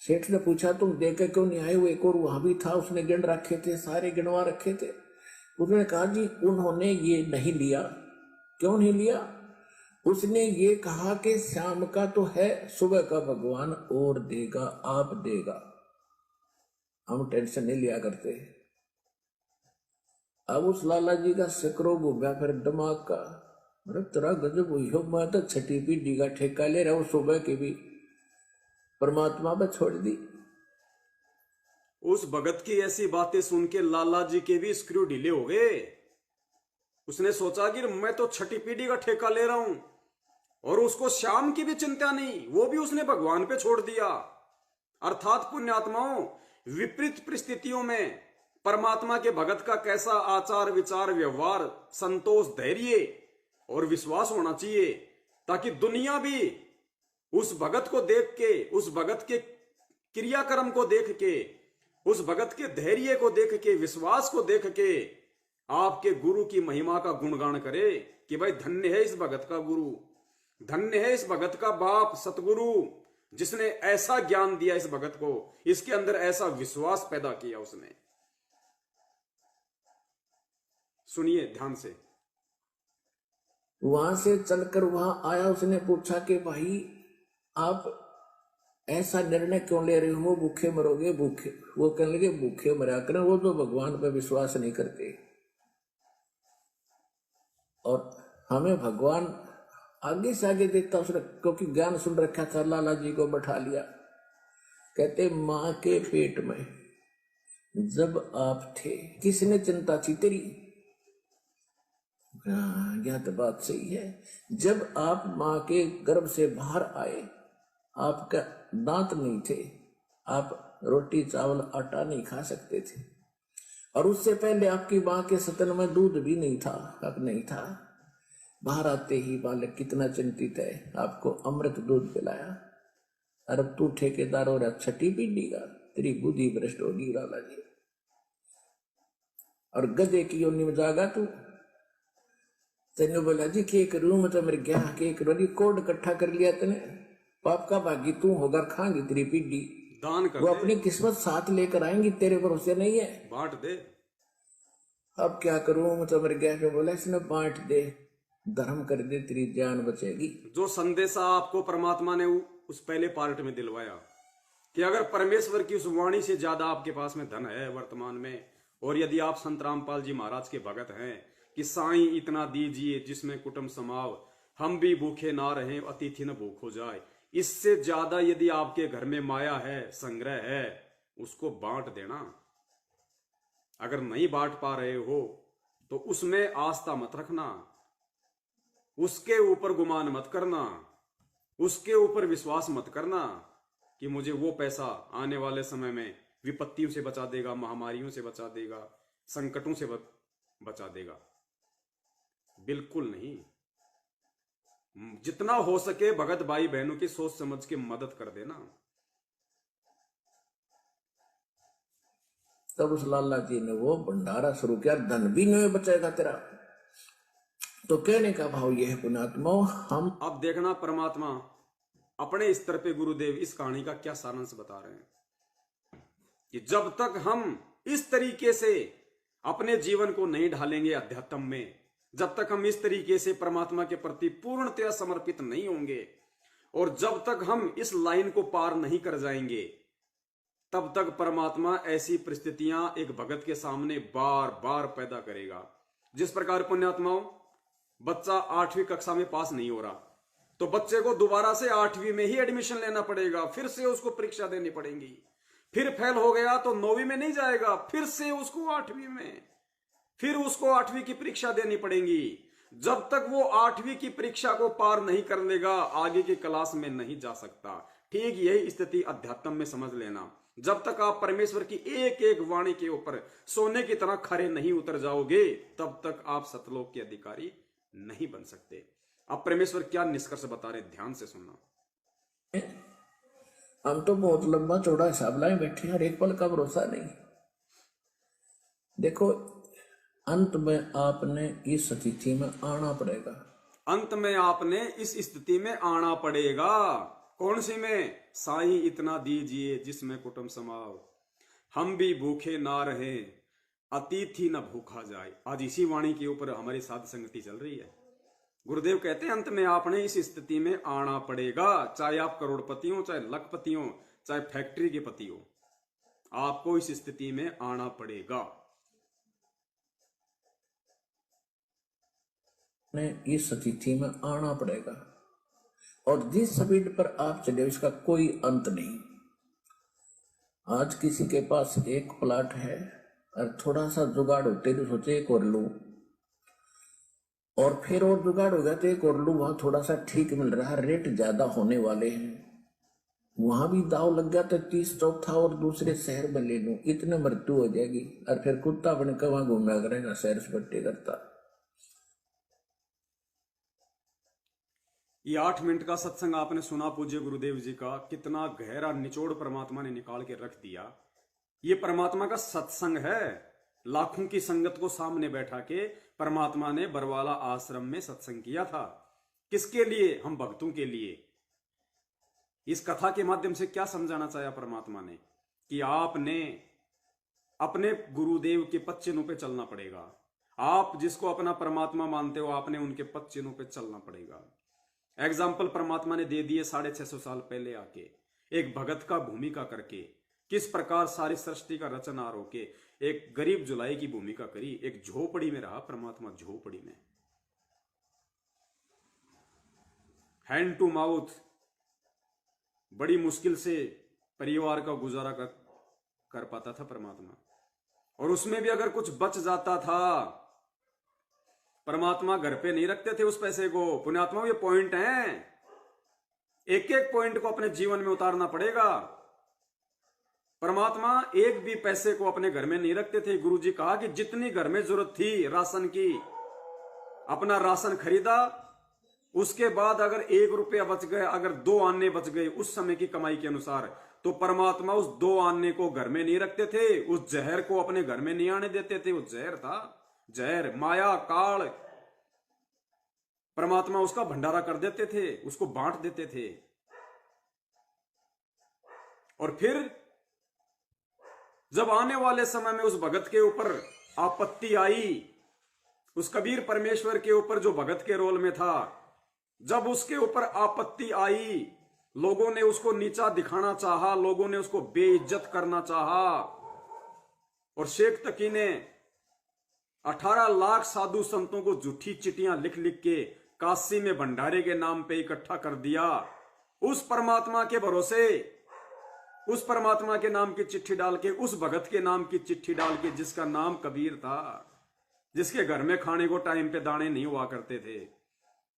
सेठ ने पूछा तुम दे के क्यों नहीं आए? वो एक और वहां भी था, उसने गिन रखे थे सारे, गिनवा रखे थे। उसने कहा जी उन्होंने ये नहीं लिया। क्यों नहीं लिया? उसने ये कहा कि शाम का तो है, सुबह का भगवान और देगा, आप देगा, हम टेंशन नहीं लिया करते। अब उस लाला जी का सिकरो घूमा फिर दिमाग का, अरे तेरा गजब हुई हो, मैं तो छठी पीढ़ी का ठेका ले रहा हूँ, सुबह के भी परमात्मा पे छोड़ दी। उस भगत की ऐसी बातें सुन के लाला जी के भी स्क्रू ढीले हो गए। उसने सोचा कि मैं तो छठी पीढ़ी का ठेका ले रहा हूं, और उसको श्याम की भी चिंता नहीं, वो भी उसने भगवान पे छोड़ दिया। अर्थात पुण्यात्माओं, विपरीत परिस्थितियों में परमात्मा के भगत का कैसा आचार विचार व्यवहार, संतोष, धैर्य और विश्वास होना चाहिए, ताकि दुनिया भी उस भगत को देख के, उस भगत के क्रियाक्रम को देख के, उस भगत के धैर्य को देख के, विश्वास को देख के आपके गुरु की महिमा का गुणगान करे कि भाई धन्य है इस भगत का गुरु, धन्य है इस भगत का बाप सतगुरु, जिसने ऐसा ज्ञान दिया इस भगत को, इसके अंदर ऐसा विश्वास पैदा किया उसने। सुनिए ध्यान से। वहां से चलकर वहां आया, उसने पूछा कि भाई आप ऐसा निर्णय क्यों ले रहे हो, भूखे मरोगे। भूखे, वो कहने लगे भूखे मरा करें, वो तो भगवान पर विश्वास नहीं करते। और हमें भगवान आगे से आगे देता उसने, क्योंकि ज्ञान सुन रखा था। लाला जी को बैठा लिया, कहते मां के पेट में जब आप थे किसने चिंता थी तेरी। यह तो बात सही है। जब आप मां के गर्भ से बाहर आए, आपका दांत नहीं थे, आप रोटी चावल आटा नहीं खा सकते थे, और उससे पहले आपकी मां के स्तन में दूध भी नहीं था, कब नहीं था। बाहर आते ही बालक कितना चिंतित है, आपको अमृत दूध पिलाया। और अब तू ठेकेदार हो रहा छठी पीढ़ी का, तेरी बुद्धि भ्रष्ट होगी लाला जी। और गधे की योनि में जागा तू। तेने बोला जी के करूं, मैं तो मेरे गया के करूं, कोड इकट्ठा कर लिया तने, पाप का भागी तू होगा, खाएंगी तेरी पीढ़ी, दान कर वो दे, अपनी किस्मत साथ लेकर आएंगी, तेरे भरोसे नहीं है, बांट दे। अब क्या करूं, मैं तो मेरे गया के बोला इसने बांट दे, धर्म कर दे, तेरी जान बचेगी। जो संदेशा आपको परमात्मा ने उस पहले पार्ट में दिलवाया कि अगर परमेश्वर की उस वाणी से ज्यादा आपके पास में धन है वर्तमान में, और यदि आप संत रामपाल जी महाराज के भगत हैं कि साईं इतना दीजिए जिसमें कुटुंब समाव, हम भी भूखे ना रहें अतिथि न भूख हो जाए, इससे ज्यादा यदि आपके घर में माया है, संग्रह है, उसको बांट देना। अगर नहीं बांट पा रहे हो तो उसमें आस्था मत रखना, उसके ऊपर गुमान मत करना, उसके ऊपर विश्वास मत करना कि मुझे वो पैसा आने वाले समय में विपत्तियों से बचा देगा, महामारियों से बचा देगा, संकटों से बचा देगा। बिल्कुल नहीं। जितना हो सके भगत भाई बहनों की सोच समझ के मदद कर देना। तब उस लाला जी ने वो भंडारा शुरू किया, धन भी नहीं बचेगा तेरा। तो कहने का भाव यह है पुण्यात्मा, हम अब देखना परमात्मा अपने स्तर पे गुरुदेव इस कहानी का क्या सारांश बता रहे हैं कि जब तक हम इस तरीके से अपने जीवन को नहीं ढालेंगे अध्यात्म में, जब तक हम इस तरीके से परमात्मा के प्रति पूर्णतया समर्पित नहीं होंगे, और जब तक हम इस लाइन को पार नहीं कर जाएंगे, तब तक परमात्मा ऐसी परिस्थितियां एक भगत के सामने बार बार पैदा करेगा। जिस प्रकार पुण्यात्माओं, बच्चा 8वीं कक्षा में पास नहीं हो रहा तो बच्चे को दोबारा से 8वीं में ही एडमिशन लेना पड़ेगा, फिर से उसको परीक्षा देनी पड़ेगी। फिर फेल हो गया तो 9वीं में नहीं जाएगा, फिर से उसको 8वीं में, फिर उसको 8वीं की परीक्षा देनी पड़ेगी। जब तक वो 8वीं की परीक्षा को पार नहीं कर लेगा, आगे की क्लास में नहीं जा सकता। ठीक यही स्थिति अध्यात्म में समझ लेना। जब तक आप परमेश्वर की एक एक वाणी के ऊपर सोने की तरह खरे नहीं उतर जाओगे, तब तक आप सतलोक के अधिकारी नहीं बन सकते। अब परमेश्वर क्या निष्कर्ष बता रहे, ध्यान से सुनना। हम तो बहुत लंबा चौड़ा हिसाब लाए बैठे, हर एक पल का भरोसा नहीं। देखो, अंत में आपने इस स्थिति में आना पड़ेगा। अंत में आपने इस स्थिति में आना पड़ेगा। कौन सी में? साईं इतना दीजिए जिसमें कुटुंब समाव, हम भी भूखे ना रहे अतिथि न भूखा जाए। आज इसी वाणी के ऊपर हमारी साध संगति चल रही है। गुरुदेव कहते हैं अंत में आपने इस स्थिति में आना पड़ेगा। चाहे आप करोड़पति हो, चाहे लखपति हो, चाहे फैक्ट्री के पति हो, आपको इस स्थिति में आना पड़ेगा। ने इस स्थिति में आना पड़ेगा। और जिस स्पीड पर आप चले उसका कोई अंत नहीं। आज किसी के पास एक प्लाट है और थोड़ा सा जुगाड़ होते तो सोचे एक और लूं, और फिर और जुगाड़ हो गया तो एक और लूं, वहां थोड़ा सा ठीक मिल रहा है, रेट ज्यादा होने वाले हैं, वहां भी दाव लग गया तो 30 चौथा और दूसरे शहर में ले लूं, इतने मृत्यु हो जाएगी। और फिर कुत्ता बन के वहां घूमया करेगा, सैर सपट्टे करता। ये 8 मिनट का सत्संग आपने सुना पूज्य गुरुदेव जी का, कितना गहरा निचोड़ परमात्मा ने निकाल के रख दिया। ये परमात्मा का सत्संग है। लाखों की संगत को सामने बैठा के परमात्मा ने बरवाला आश्रम में सत्संग किया था। किसके लिए? हम भक्तों के लिए। इस कथा के माध्यम से क्या समझाना चाहा परमात्मा ने? कि आपने अपने गुरुदेव के पद चिन्हों पे चलना पड़ेगा। आप जिसको अपना परमात्मा मानते हो, आपने उनके पद चिन्हों पे चलना पड़ेगा। एग्जाम्पल परमात्मा ने दे दिए 650 साल पहले आके, एक भगत का भूमिका करके किस प्रकार सारी सृष्टि का रचनहार होके एक गरीब जुलाई की भूमिका करी। एक झोपड़ी में रहा परमात्मा, झोपड़ी में, हैंड टू माउथ, बड़ी मुश्किल से परिवार का गुजारा कर पाता था परमात्मा। और उसमें भी अगर कुछ बच जाता था, परमात्मा घर पे नहीं रखते थे उस पैसे को। पुण्यात्मा, ये पॉइंट हैं, एक एक पॉइंट को अपने जीवन में उतारना पड़ेगा। परमात्मा एक भी पैसे को अपने घर में नहीं रखते थे। गुरुजी कहा कि जितनी घर में जरूरत थी राशन की, अपना राशन खरीदा, उसके बाद अगर 1 रुपया बच गए, अगर 2 आने बच गए उस समय की कमाई के अनुसार, तो परमात्मा उस 2 आने को घर में नहीं रखते थे, उस जहर को अपने घर में नहीं आने देते थे। वो जहर था, जहर, माया, काल, परमात्मा उसका भंडारा कर देते थे, उसको बांट देते थे। और फिर जब आने वाले समय में उस भगत के ऊपर आपत्ति आई, उस कबीर परमेश्वर के ऊपर जो भगत के रोल में था, जब उसके ऊपर आपत्ति आई, लोगों ने उसको नीचा दिखाना चाहा, लोगों ने उसको बेइज्जत करना चाहा, और शेख तकी ने 18 लाख साधु संतों को झूठी चिट्ठियां लिख लिख के काशी में भंडारे के नाम पे इकट्ठा कर दिया। उस परमात्मा के भरोसे, उस परमात्मा के नाम की चिट्ठी डाल के, उस भगत के नाम की चिट्ठी डाल के, जिसका नाम कबीर था, जिसके घर में खाने को टाइम पे दाने नहीं हुआ करते थे,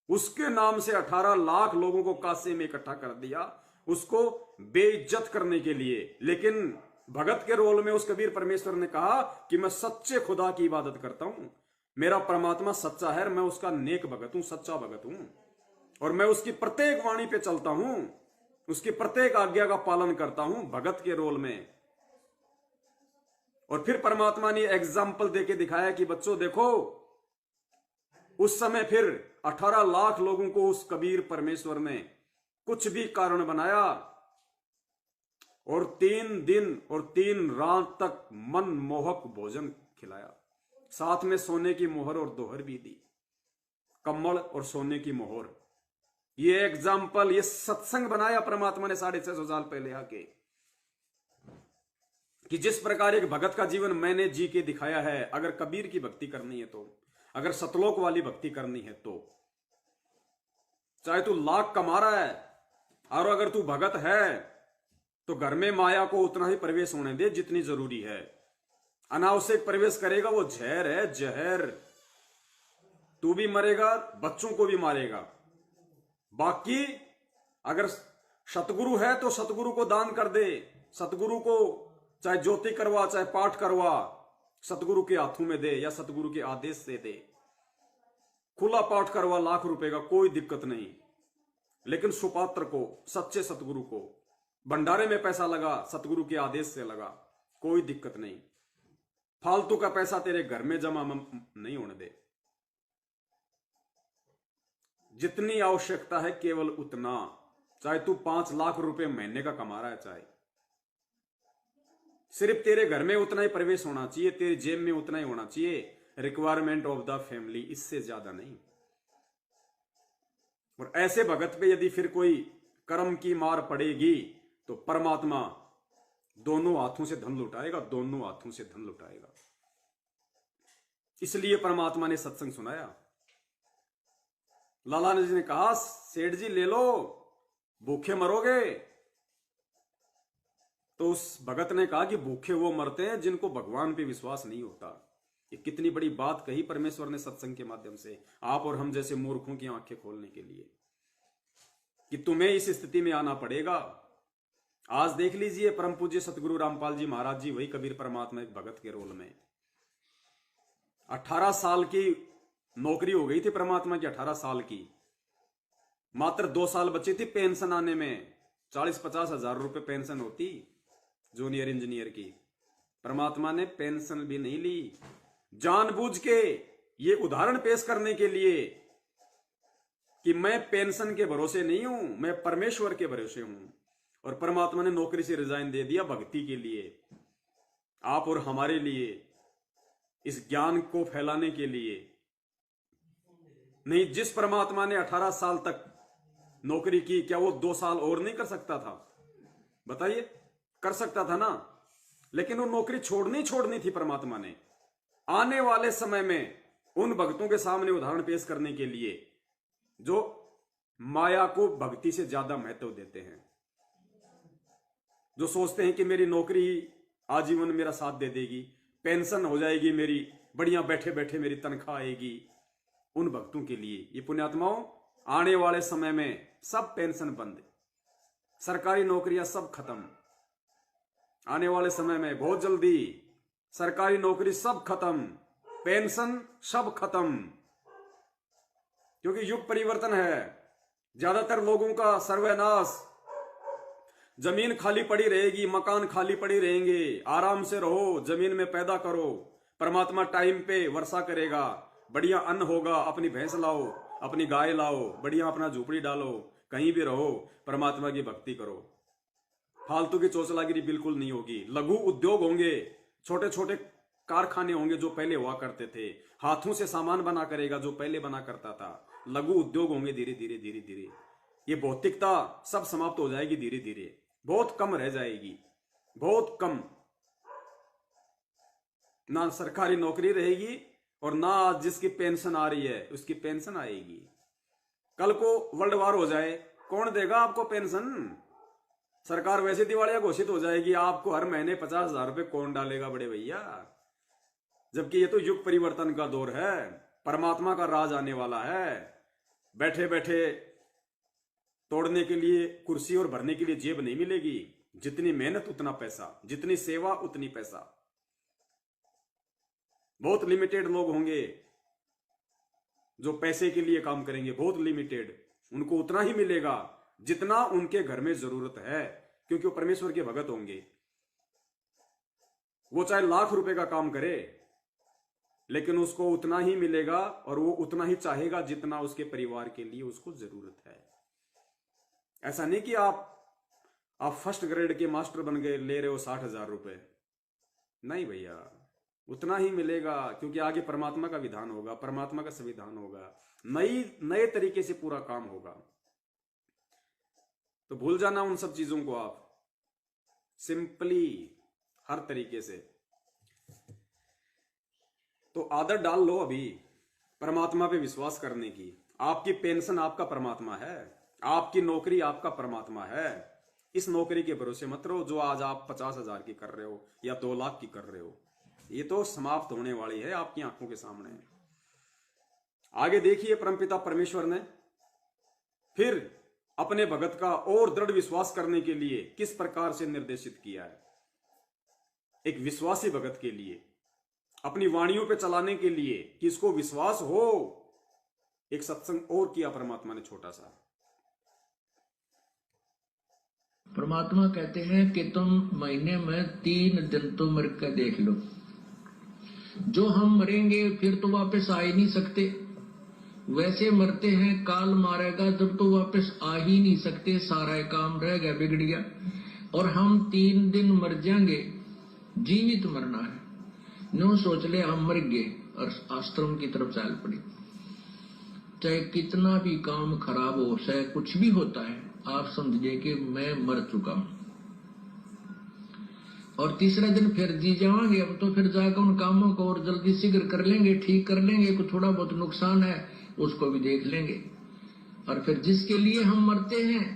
उसके नाम से 18 लाख लोगों को काशी में इकट्ठा कर दिया, उसको बेइज्जत करने के लिए। लेकिन भगत के रोल में उस कबीर परमेश्वर ने कहा कि मैं सच्चे खुदा की इबादत करता हूं, मेरा परमात्मा सच्चा है, मैं उसका नेक भगत हूं, सच्चा भगत हूं, और मैं उसकी प्रत्येक वाणी पे चलता हूं, उसकी प्रत्येक आज्ञा का पालन करता हूं, भगत के रोल में। और फिर परमात्मा ने एग्जाम्पल देके दिखाया कि बच्चों देखो, उस समय फिर 18 लाख लोगों को उस कबीर परमेश्वर ने कुछ भी कारण बनाया, और 3 दिन और 3 रात तक मनमोहक भोजन खिलाया, साथ में सोने की मोहर और दोहर भी दी, कम्बल और सोने की मोहर। ये एग्जाम्पल, ये सत्संग बनाया परमात्मा ने 650 साल पहले आके, कि जिस प्रकार एक भगत का जीवन मैंने जी के दिखाया है। अगर कबीर की भक्ति करनी है तो, अगर सतलोक वाली भक्ति करनी है तो, चाहे तू लाख कमा रहा है, और अगर तू भगत है तो घर में माया को उतना ही प्रवेश होने दे जितनी जरूरी है। अनावश्यक प्रवेश करेगा वो जहर है, जहर। तू भी मरेगा, बच्चों को भी मारेगा। बाकी अगर सतगुरु है तो सतगुरु को दान कर दे, सतगुरु को चाहे ज्योति करवा, चाहे पाठ करवा, सतगुरु के हाथों में दे या सतगुरु के आदेश से दे। खुला पाठ करवा लाख रुपए का, कोई दिक्कत नहीं। लेकिन सुपात्र को, सच्चे सतगुरु को, भंडारे में पैसा लगा, सतगुरु के आदेश से लगा, कोई दिक्कत नहीं। फालतू का पैसा तेरे घर में जमा नहीं होने दे। जितनी आवश्यकता है केवल उतना, चाहे तू 5 लाख रुपए महीने का कमा रहा है, चाहे सिर्फ तेरे घर में उतना ही प्रवेश होना चाहिए, तेरी जेब में उतना ही होना चाहिए। रिक्वायरमेंट ऑफ द फैमिली, इससे ज्यादा नहीं। और ऐसे भगत पे यदि फिर कोई कर्म की मार पड़ेगी तो परमात्मा दोनों हाथों से धन लुटाएगा, दोनों हाथों से धन लुटाएगा। इसलिए परमात्मा ने सत्संग सुनाया। लाला जी ने कहा, सेठ जी ले लो, भूखे मरोगे। तो उस भगत ने कहा कि भूखे वो मरते हैं जिनको भगवान पे विश्वास नहीं होता। ये कितनी बड़ी बात कही परमेश्वर ने सत्संग के माध्यम से आप और हम जैसे मूर्खों की आंखें खोलने के लिए, कि तुम्हें इस स्थिति में आना पड़ेगा। आज देख लीजिए, परम पूज्य सतगुरु रामपाल जी महाराज जी, वही कबीर परमात्मा एक भगत के रोल में 18 साल की नौकरी हो गई थी परमात्मा की, 18 साल की। मात्र 2 साल बची थी पेंशन आने में। 40-50 हजार रुपए पेंशन होती जूनियर इंजीनियर की। परमात्मा ने पेंशन भी नहीं ली, जानबूझ के ये उदाहरण पेश करने के लिए कि मैं पेंशन के भरोसे नहीं हूं, मैं परमेश्वर के भरोसे हूं। और परमात्मा ने नौकरी से रिजाइन दे दिया भक्ति के लिए, आप और हमारे लिए, इस ज्ञान को फैलाने के लिए। नहीं, जिस परमात्मा ने 18 साल तक नौकरी की, क्या वो 2 साल और नहीं कर सकता था? बताइए, कर सकता था ना। लेकिन वो नौकरी छोड़नी थी परमात्मा ने, आने वाले समय में उन भक्तों के सामने उदाहरण पेश करने के लिए जो माया को भक्ति से ज्यादा महत्व देते हैं, जो सोचते हैं कि मेरी नौकरी आजीवन मेरा साथ दे देगी, पेंशन हो जाएगी मेरी, बढ़िया बैठे बैठे मेरी तनख्वाह आएगी। उन भक्तों के लिए ये पुण्यात्माओं, आने वाले समय में सब पेंशन बंद, सरकारी नौकरियां सब खत्म। आने वाले समय में बहुत जल्दी सरकारी नौकरी सब खत्म, पेंशन सब खत्म, क्योंकि युग परिवर्तन है। ज्यादातर लोगों का सर्वनाश, जमीन खाली पड़ी रहेगी, मकान खाली पड़ी रहेंगे। आराम से रहो, जमीन में पैदा करो, परमात्मा टाइम पे वर्षा करेगा, बढ़िया अन्न होगा, अपनी भैंस लाओ, अपनी गाय लाओ, बढ़िया अपना झोपड़ी डालो, कहीं भी रहो, परमात्मा की भक्ति करो। फालतू की चोचलागिरी बिल्कुल नहीं होगी। लघु उद्योग होंगे, छोटे छोटे कारखाने होंगे जो पहले हुआ करते थे, हाथों से सामान बना करेगा जो पहले बना करता था। लघु उद्योग होंगे, धीरे धीरे धीरे धीरे ये भौतिकता सब समाप्त हो जाएगी, धीरे धीरे बहुत कम रह जाएगी, बहुत कम। ना सरकारी नौकरी रहेगी और ना आज जिसकी पेंशन आ रही है उसकी पेंशन आएगी। कल को वर्ल्ड वार हो जाए, कौन देगा आपको पेंशन? सरकार वैसे दिवालिया घोषित हो जाएगी, आपको हर महीने 50,000 रुपए कौन डालेगा बड़े भैया? जबकि ये तो युग परिवर्तन का दौर है, परमात्मा का राज आने वाला है। बैठे बैठे तोड़ने के लिए कुर्सी और भरने के लिए जेब नहीं मिलेगी। जितनी मेहनत उतना पैसा, जितनी सेवा उतनी पैसा। बहुत लिमिटेड लोग होंगे जो पैसे के लिए काम करेंगे, बहुत लिमिटेड। उनको उतना ही मिलेगा जितना उनके घर में जरूरत है, क्योंकि वो परमेश्वर के भगत होंगे। वो चाहे लाख रुपए का काम करे, लेकिन उसको उतना ही मिलेगा और वो उतना ही चाहेगा जितना उसके परिवार के लिए उसको जरूरत है। ऐसा नहीं कि आप फर्स्ट ग्रेड के मास्टर बन गए, ले रहे हो 60,000 रुपए। नहीं भैया, उतना ही मिलेगा, क्योंकि आगे परमात्मा का विधान होगा, परमात्मा का संविधान होगा, नए तरीके से पूरा काम होगा। तो भूल जाना उन सब चीजों को, आप सिंपली हर तरीके से तो आदत डाल लो अभी परमात्मा पे विश्वास करने की। आपकी पेंशन आपका परमात्मा है, आपकी नौकरी आपका परमात्मा है। इस नौकरी के भरोसे मत रहो जो आज आप 50,000 की कर रहे हो या 2 लाख की कर रहे हो। ये तो समाप्त होने वाली है आपकी आंखों के सामने। आगे देखिए, परमपिता परमेश्वर ने फिर अपने भगत का और दृढ़ विश्वास करने के लिए किस प्रकार से निर्देशित किया है। एक विश्वासी भगत के लिए, अपनी वाणियों पे चलाने के लिए, कि इसको विश्वास हो। एक सत्संग और किया परमात्मा ने छोटा सा। परमात्मा कहते हैं कि तुम महीने में 3 दिन तो मर कर देख लो। जो हम मरेंगे फिर तो वापस आ ही नहीं सकते, वैसे मरते हैं काल मारेगा जब तो वापस आ ही नहीं सकते, सारा काम रह गया, बिगड़ गया। और हम 3 दिन मर जाएंगे, जीवित मरना है। नो सोच ले हम मर गए और आश्रम की तरफ चल पड़ी। चाहे कितना भी काम खराब हो, चाहे कुछ भी होता है, आप समझिए कि मैं मर चुका हूं। और तीसरे दिन फिर जी जाएंगे, अब तो फिर जाकर उन कामों को और जल्दी शीघ्र कर लेंगे, ठीक कर लेंगे। कुछ थोड़ा बहुत नुकसान है उसको भी देख लेंगे। और फिर जिसके लिए हम मरते हैं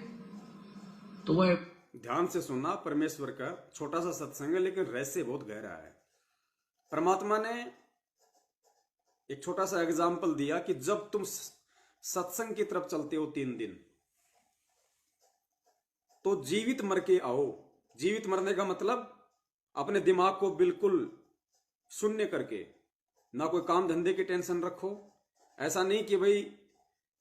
तो वह ध्यान से सुनना, परमेश्वर का छोटा सा सत्संग है लेकिन रहस्य बहुत गहरा है। परमात्मा ने एक छोटा सा एग्जाम्पल दिया कि जब तुम सत्संग की तरफ चलते हो 3 दिन, तो जीवित मर के आओ। जीवित मरने का मतलब अपने दिमाग को बिल्कुल शून्य करके, ना कोई काम धंधे की टेंशन रखो। ऐसा नहीं कि भाई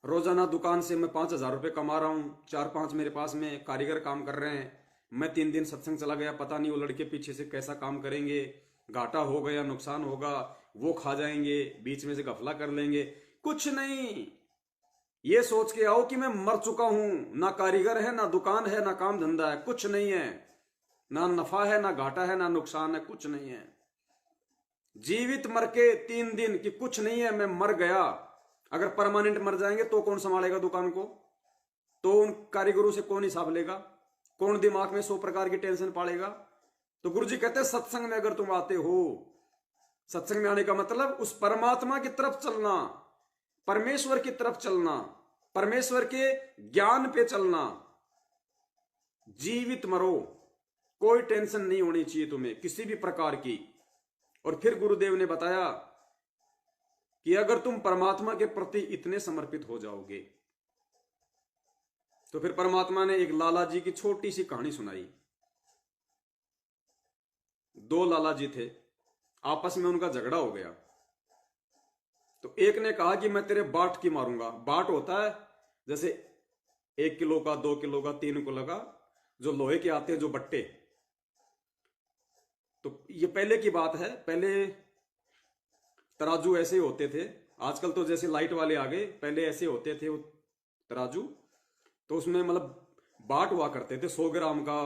रोजाना दुकान से मैं 5,000 रुपये कमा रहा हूं, 4-5 मेरे पास में कारीगर काम कर रहे हैं, मैं 3 दिन सत्संग चला गया, पता नहीं वो लड़के पीछे से कैसा काम करेंगे, घाटा हो गया, नुकसान होगा, वो खा जाएंगे, बीच में से गफला कर लेंगे। कुछ नहीं, ये सोच के आओ कि मैं मर चुका हूं, ना कारीगर है, ना दुकान है, ना काम धंधा है, कुछ नहीं है, ना नफा है, ना घाटा है, ना नुकसान है, कुछ नहीं है। जीवित मर के 3 दिन कि कुछ नहीं है, मैं मर गया। अगर परमानेंट मर जाएंगे तो कौन संभालेगा दुकान को? तो उन कारीगरों से कौन हिसाब लेगा? कौन दिमाग में 100 प्रकार की टेंशन पालेगा? तो गुरुजी कहते हैं सत्संग में अगर तुम आते हो, सत्संग में आने का मतलब उस परमात्मा की तरफ चलना, परमेश्वर की तरफ चलना, परमेश्वर के ज्ञान पे चलना। जीवित मरो, कोई टेंशन नहीं होनी चाहिए तुम्हें किसी भी प्रकार की। और फिर गुरुदेव ने बताया कि अगर तुम परमात्मा के प्रति इतने समर्पित हो जाओगे, तो फिर परमात्मा ने एक लाला जी की छोटी सी कहानी सुनाई। 2 लाला जी थे, आपस में उनका झगड़ा हो गया। तो एक ने कहा कि मैं तेरे बाट की मारूंगा। बाट होता है जैसे 1 किलो का, 2 किलो का, 3 किलो का, जो लोहे के आते हैं, जो बट्टे। तो ये पहले की बात है, पहले तराजू ऐसे होते थे। आजकल तो जैसे लाइट वाले आ गए, पहले ऐसे होते थे वो तराजू। तो उसमें मतलब बाट हुआ करते थे 100 ग्राम का,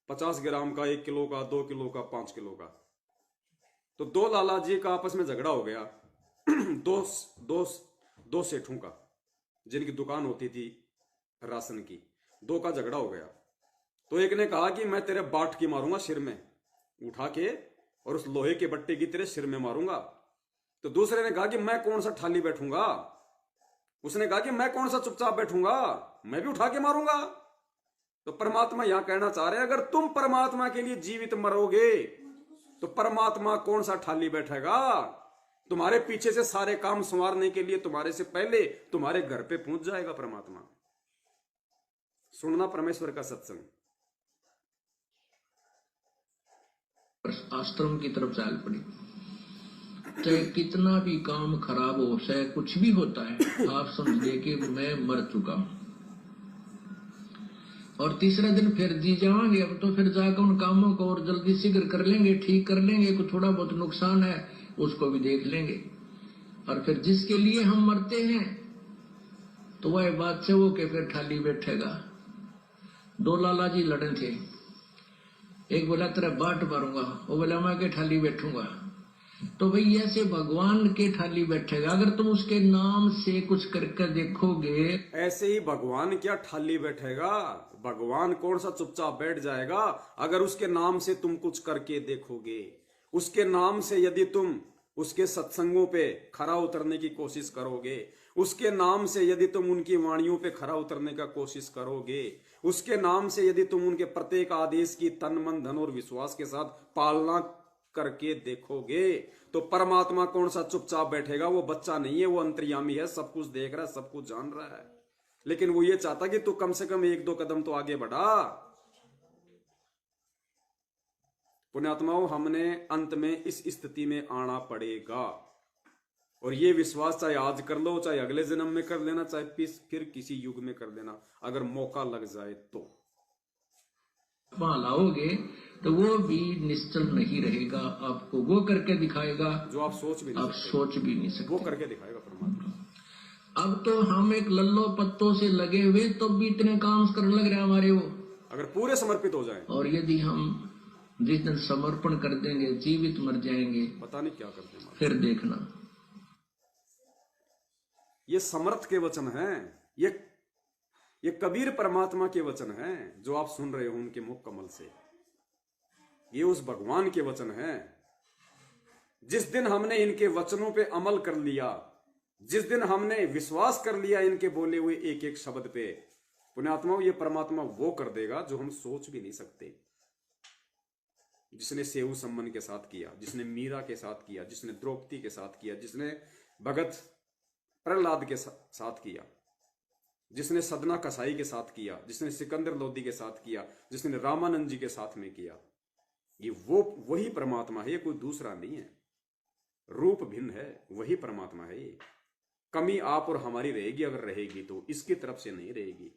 50 ग्राम का, 1 किलो का, 2 किलो का, 5 किलो का। तो 2 लाला जी का आपस में झगड़ा हो गया। दो सेठों का, जिनकी दुकान होती थी राशन की, 2 का झगड़ा हो गया। तो एक ने कहा कि मैं तेरे बाट की मारूंगा, सिर में उठा के, और उस लोहे के बट्टे की तेरे सिर में मारूंगा। तो दूसरे ने कहा कि मैं कौन सा ठाली बैठूंगा। उसने कहा कि मैं कौन सा चुपचाप बैठूंगा, मैं भी उठा के मारूंगा। तो परमात्मा यहां कहना चाह रहे हैं, अगर तुम परमात्मा के लिए जीवित मरोगे तो परमात्मा कौन सा ठाली बैठेगा। तुम्हारे पीछे से सारे काम संवारने के लिए तुम्हारे से पहले तुम्हारे घर पे पहुंच जाएगा परमात्मा। सुनना परमेश्वर का सत्संग। आश्रम की तरफ चाल पड़ी। चाहे कितना भी काम खराब हो, चाहे कुछ भी होता है, आप समझिए कि मैं मर चुका हूं। और तीसरा दिन फिर जी जाएंगे। अब तो फिर जाकर उन कामों को और जल्दी शीघ्र कर लेंगे, ठीक कर लेंगे। कुछ थोड़ा बहुत नुकसान है उसको भी देख लेंगे। और फिर जिसके लिए हम मरते हैं तो वह बादशाह हो के फिर ठाली बैठेगा। 2 लाला जी लड़े थे। एक बोला तेरा बाट मारूंगा, वो बोला मैं के ठाली बैठूंगा। तो भाई ऐसे भगवान के ठाली बैठेगा। अगर तुम उसके नाम से कुछ करके देखोगे, ऐसे ही भगवान क्या ठाली बैठेगा। भगवान कौन सा चुपचाप बैठ जाएगा। अगर उसके नाम से तुम कुछ करके देखोगे, उसके नाम से यदि तुम उसके सत्संगों पे खरा उतरने की कोशिश करोगे, उसके नाम से यदि तुम उनकी वाणियों पे खरा उतरने का कोशिश करोगे, उसके नाम से यदि तुम उनके प्रत्येक आदेश की तन मन धन और विश्वास के साथ पालना करके देखोगे, तो परमात्मा कौन सा चुपचाप बैठेगा। वो बच्चा नहीं है, वो अंतर्यामी है, सब कुछ देख रहा है, सब कुछ जान रहा है। लेकिन वो ये चाहता कि तू कम से कम 1-2 कदम तो आगे बढ़ा। पुण्यात्माओं, हमने अंत में इस स्थिति में आना पड़ेगा। और ये विश्वास चाहे आज कर लो, चाहे अगले जन्म में कर लेना, चाहे फिर किसी युग में कर लेना, अगर मौका लग जाए तो। वहां लाओगे तो वो भी निश्चल नहीं रहेगा। आपको वो करके दिखाएगा जो आप सोच भी नहीं सकते। वो करके दिखाएगा परमात्मा। अब तो हम एक लल्लो पत्तों से लगे हुए तो भी इतने काम करने लग रहे हैं हमारे। वो अगर पूरे समर्पित हो जाए, और यदि हम जिस दिन समर्पण कर देंगे, जीवित मर जाएंगे, पता नहीं क्या कर देंगे। फिर देखना। ये समर्थ के वचन हैं, ये कबीर परमात्मा के वचन हैं जो आप सुन रहे हो उनके मुख कमल से। ये उस भगवान के वचन हैं। जिस दिन हमने इनके वचनों पे अमल कर लिया, जिस दिन हमने विश्वास कर लिया इनके बोले हुए एक एक शब्द पे, पुण्यात्माओं, ये परमात्मा वो कर देगा जो हम सोच भी नहीं सकते। जिसने सेऊ सम्मन के साथ किया, जिसने मीरा के साथ किया, जिसने द्रौपदी के साथ किया, जिसने भगत प्रहलाद के साथ किया, जिसने सदना कसाई के साथ किया, जिसने सिकंदर लोदी के साथ किया, जिसने रामानंद जी के साथ में किया, ये वो वही परमात्मा है, ये कोई दूसरा नहीं है। रूप भिन्न है, वही परमात्मा है ये। कमी आप और हमारी रहेगी, अगर रहेगी तो इसकी तरफ से नहीं रहेगी।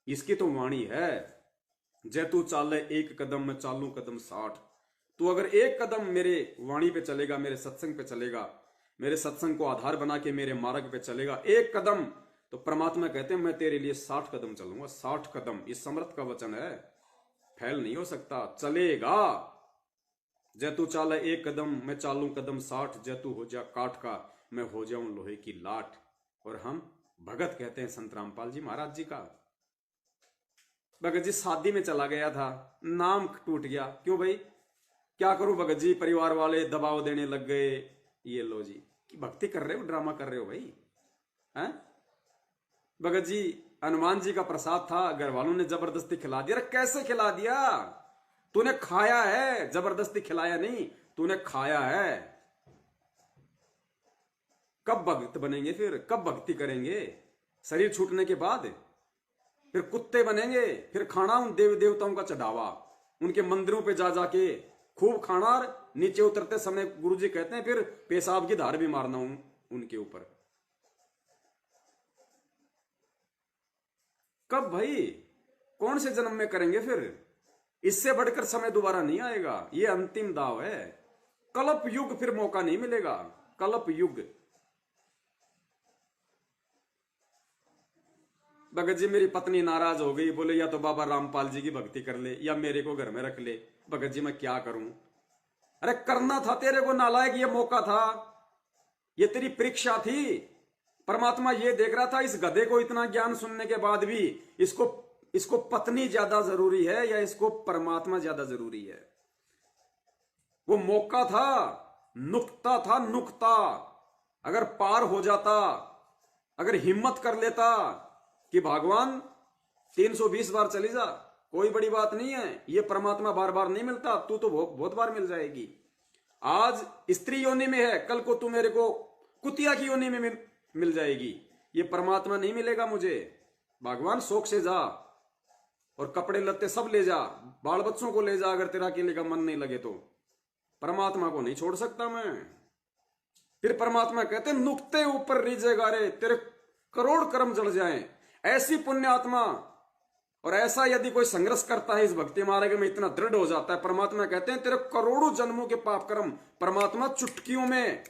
इसकी तो वाणी है, जय तू चाले एक कदम मैं चालू कदम 60। तू अगर एक कदम मेरे वाणी पे चलेगा, मेरे सत्संग पे चलेगा, मेरे सत्संग को आधार बना के मेरे मार्ग पे चलेगा एक कदम, तो परमात्मा कहते हैं मैं तेरे लिए 60 कदम चलूंगा। 60 कदम, इस समर्थ का वचन है, फैल नहीं हो सकता, चलेगा। जय तू चाले एक कदम मैं चालू कदम 60, जय तू हो जा काठ का मैं हो जाऊं लोहे की लाट। और हम भगत कहते हैं संत रामपाल जी महाराज जी का। भगत जी शादी में चला गया था, नाम टूट गया। क्यों भाई, क्या करूं भगत जी, परिवार वाले दबाव देने लग गए। ये लो जी, कि भक्ति कर रहे हो, ड्रामा कर रहे हो भाई, हैं? भगत जी, हनुमान जी का प्रसाद था, घर वालों ने जबरदस्ती खिला दिया। अरे कैसे खिला दिया? तूने खाया है, जबरदस्ती खिलाया नहीं, तूने खाया है। कब भक्त बनेंगे फिर, कब भक्ति करेंगे? शरीर छूटने के बाद फिर कुत्ते बनेंगे, फिर खाना उन देवी देवताओं का चढ़ावा, उनके मंदिरों पे जा जाके खूब खाना, और नीचे उतरते समय गुरुजी कहते हैं फिर पेशाब की धार भी मारना उनके ऊपर। कब भाई, कौन से जन्म में करेंगे फिर? इससे बढ़कर समय दोबारा नहीं आएगा, ये अंतिम दाव है। कल्प युग फिर मौका नहीं मिलेगा, कल्प युग। भगत जी, मेरी पत्नी नाराज हो गई, बोले या तो बाबा रामपाल जी की भक्ति कर ले या मेरे को घर में रख ले। भगत जी, मैं क्या करूं? अरे करना था तेरे को नालायक, ये मौका था, ये तेरी परीक्षा थी। परमात्मा ये देख रहा था, इस गधे को इतना ज्ञान सुनने के बाद भी इसको पत्नी ज्यादा जरूरी है या इसको परमात्मा ज्यादा जरूरी है? वो मौका था, नुक्ता था, नुक्ता। अगर पार हो जाता, अगर हिम्मत कर लेता कि भगवान 320 बार चली जा, कोई बड़ी बात नहीं है, ये परमात्मा बार बार नहीं मिलता, तू तो बहुत बार मिल जाएगी। आज स्त्री योनि में है, कल को तू मेरे को कुतिया की योनि में मिल जाएगी। ये परमात्मा नहीं मिलेगा मुझे। भगवान शौक से जा और कपड़े लत्ते सब ले जा, बाल बच्चों को ले जा, अगर तेरा अकेले का मन नहीं लगे तो। परमात्मा को नहीं छोड़ सकता मैं। फिर परमात्मा कहते हैं नुक्ते ऊपर रीजेगा रे, तेरे करोड़ कर्म जल जाएं। ऐसी पुण्य आत्मा और ऐसा यदि कोई संघर्ष करता है इस भक्ति मार्ग में, इतना दृढ़ हो जाता है, परमात्मा कहते हैं तेरे करोड़ों जन्मों के पाप कर्म परमात्मा चुटकियों में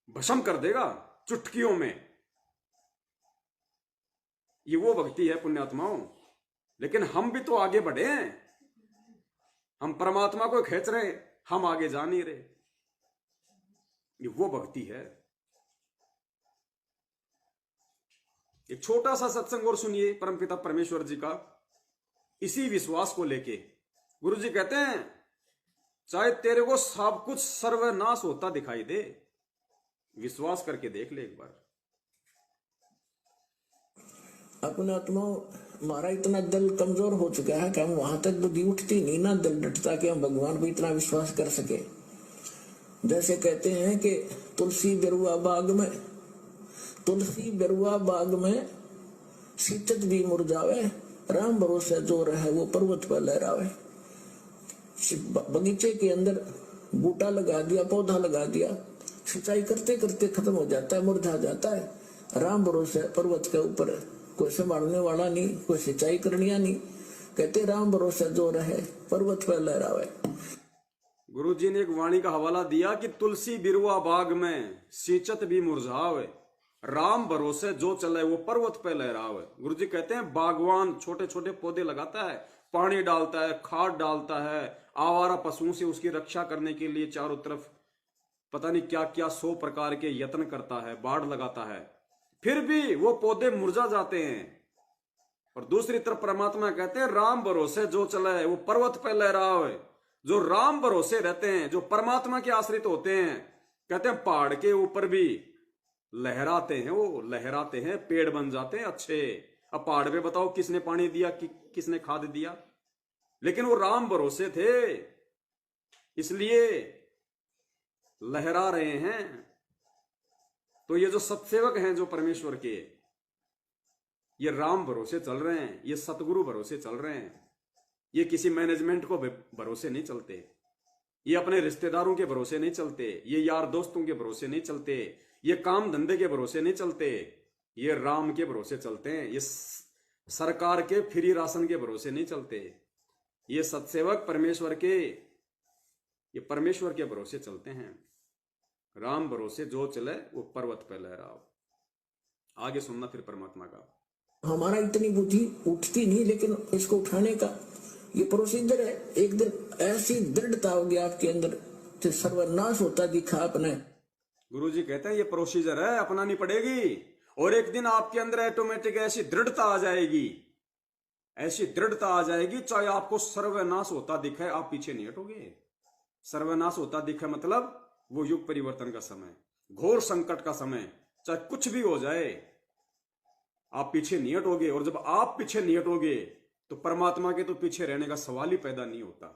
भस्म कर देगा, चुटकियों में। ये वो भक्ति है पुण्यात्माओं। लेकिन हम भी तो आगे बढ़े हैं, हम परमात्मा को खींच रहे, हम आगे जा नहीं रहे। ये वो भक्ति है। एक छोटा सा सत्संग और सुनिए परमपिता परमेश्वर जी का, इसी विश्वास को लेके। गुरु जी कहते हैं चाहे तेरे को सब कुछ सर्वनाश होता दिखाई दे, विश्वास करके देख ले एक बार। अपने आत्माओं, हमारा इतना दिल कमजोर हो चुका है कि हम वहां तक बुद्धि उठती नहीं ना, दिल डटता कि हम भगवान को इतना विश्वास कर सके। जैसे कहते हैं कि तुलसी बेरुआ बाग में शीतत भी मुरझावे, राम भरोसे जो रहे वो पर्वत पर लहरावे। बगीचे के अंदर बूटा लगा दिया, पौधा लगा दिया, सिंचाई करते करते खत्म हो जाता है, मुरझा जाता है। राम भरोसे पर्वत के ऊपर कोई संभालने वाला नहीं, कोई सिंचाई करनिया नहीं। कहते राम भरोसे जो रहे पर्वत पर लहरावे। गुरु जी ने एक वाणी का हवाला दिया कि तुलसी बिरुआ बाग में सिंचत भी मुरझावे, राम भरोसे जो चले वो पर्वत पे लहरावे। गुरु जी कहते हैं बागवान छोटे छोटे पौधे लगाता है, पानी डालता है, खाद डालता है, आवारा पशुओं से उसकी रक्षा करने के लिए चारों तरफ पता नहीं क्या क्या 100 प्रकार के यत्न करता है, बाढ़ लगाता है, फिर भी वो पौधे मुरझा जाते हैं। और दूसरी तरफ परमात्मा कहते हैं राम भरोसे जो चले वो पर्वत पे लहरावे। जो राम भरोसे रहते हैं, जो परमात्मा के आश्रित होते हैं, कहते हैं पहाड़ के ऊपर भी लहराते हैं, वो लहराते हैं, पेड़ बन जाते हैं अच्छे। अब पहाड़ पे बताओ किसने पानी दिया, किसने खाद दिया, लेकिन वो राम भरोसे थे, इसलिए लहरा रहे हैं। तो ये जो सत्सेवक हैं जो परमेश्वर के, ये राम भरोसे चल रहे हैं, ये सतगुरु भरोसे चल रहे हैं, ये किसी मैनेजमेंट को भरोसे नहीं चलते, ये अपने रिश्तेदारों के भरोसे नहीं चलते, ये यार दोस्तों के भरोसे नहीं चलते, ये काम धंधे के भरोसे नहीं चलते, ये राम के भरोसे चलते हैं, ये सरकार के फ्री राशन के भरोसे नहीं चलते, ये सत्सेवक परमेश्वर के, ये परमेश्वर के भरोसे चलते हैं। राम भरोसे जो चले वो पर्वत पर लहराओ। आगे सुनना फिर परमात्मा का। हमारा इतनी बुद्धि उठती नहीं, लेकिन इसको उठाने का ये प्रोसीजर है। एक दिन ऐसी दृढ़ता होगी आपके अंदर कि सर्वनाश होता दिखा आपने। गुरु जी कहते हैं ये प्रोसीजर है, अपनानी पड़ेगी, और एक दिन आपके अंदर ऑटोमेटिक ऐसी दृढ़ता आ जाएगी, ऐसी दृढ़ता आ जाएगी, चाहे आपको सर्वनाश होता दिखे आप पीछे नहीं हटोगे। सर्वनाश होता दिखे मतलब वो युग परिवर्तन का समय, घोर संकट का समय, चाहे कुछ भी हो जाए आप पीछे नहीं हटोगे। और जब आप पीछे नहीं हटोगे तो परमात्मा के तो पीछे रहने का सवाल ही पैदा नहीं होता।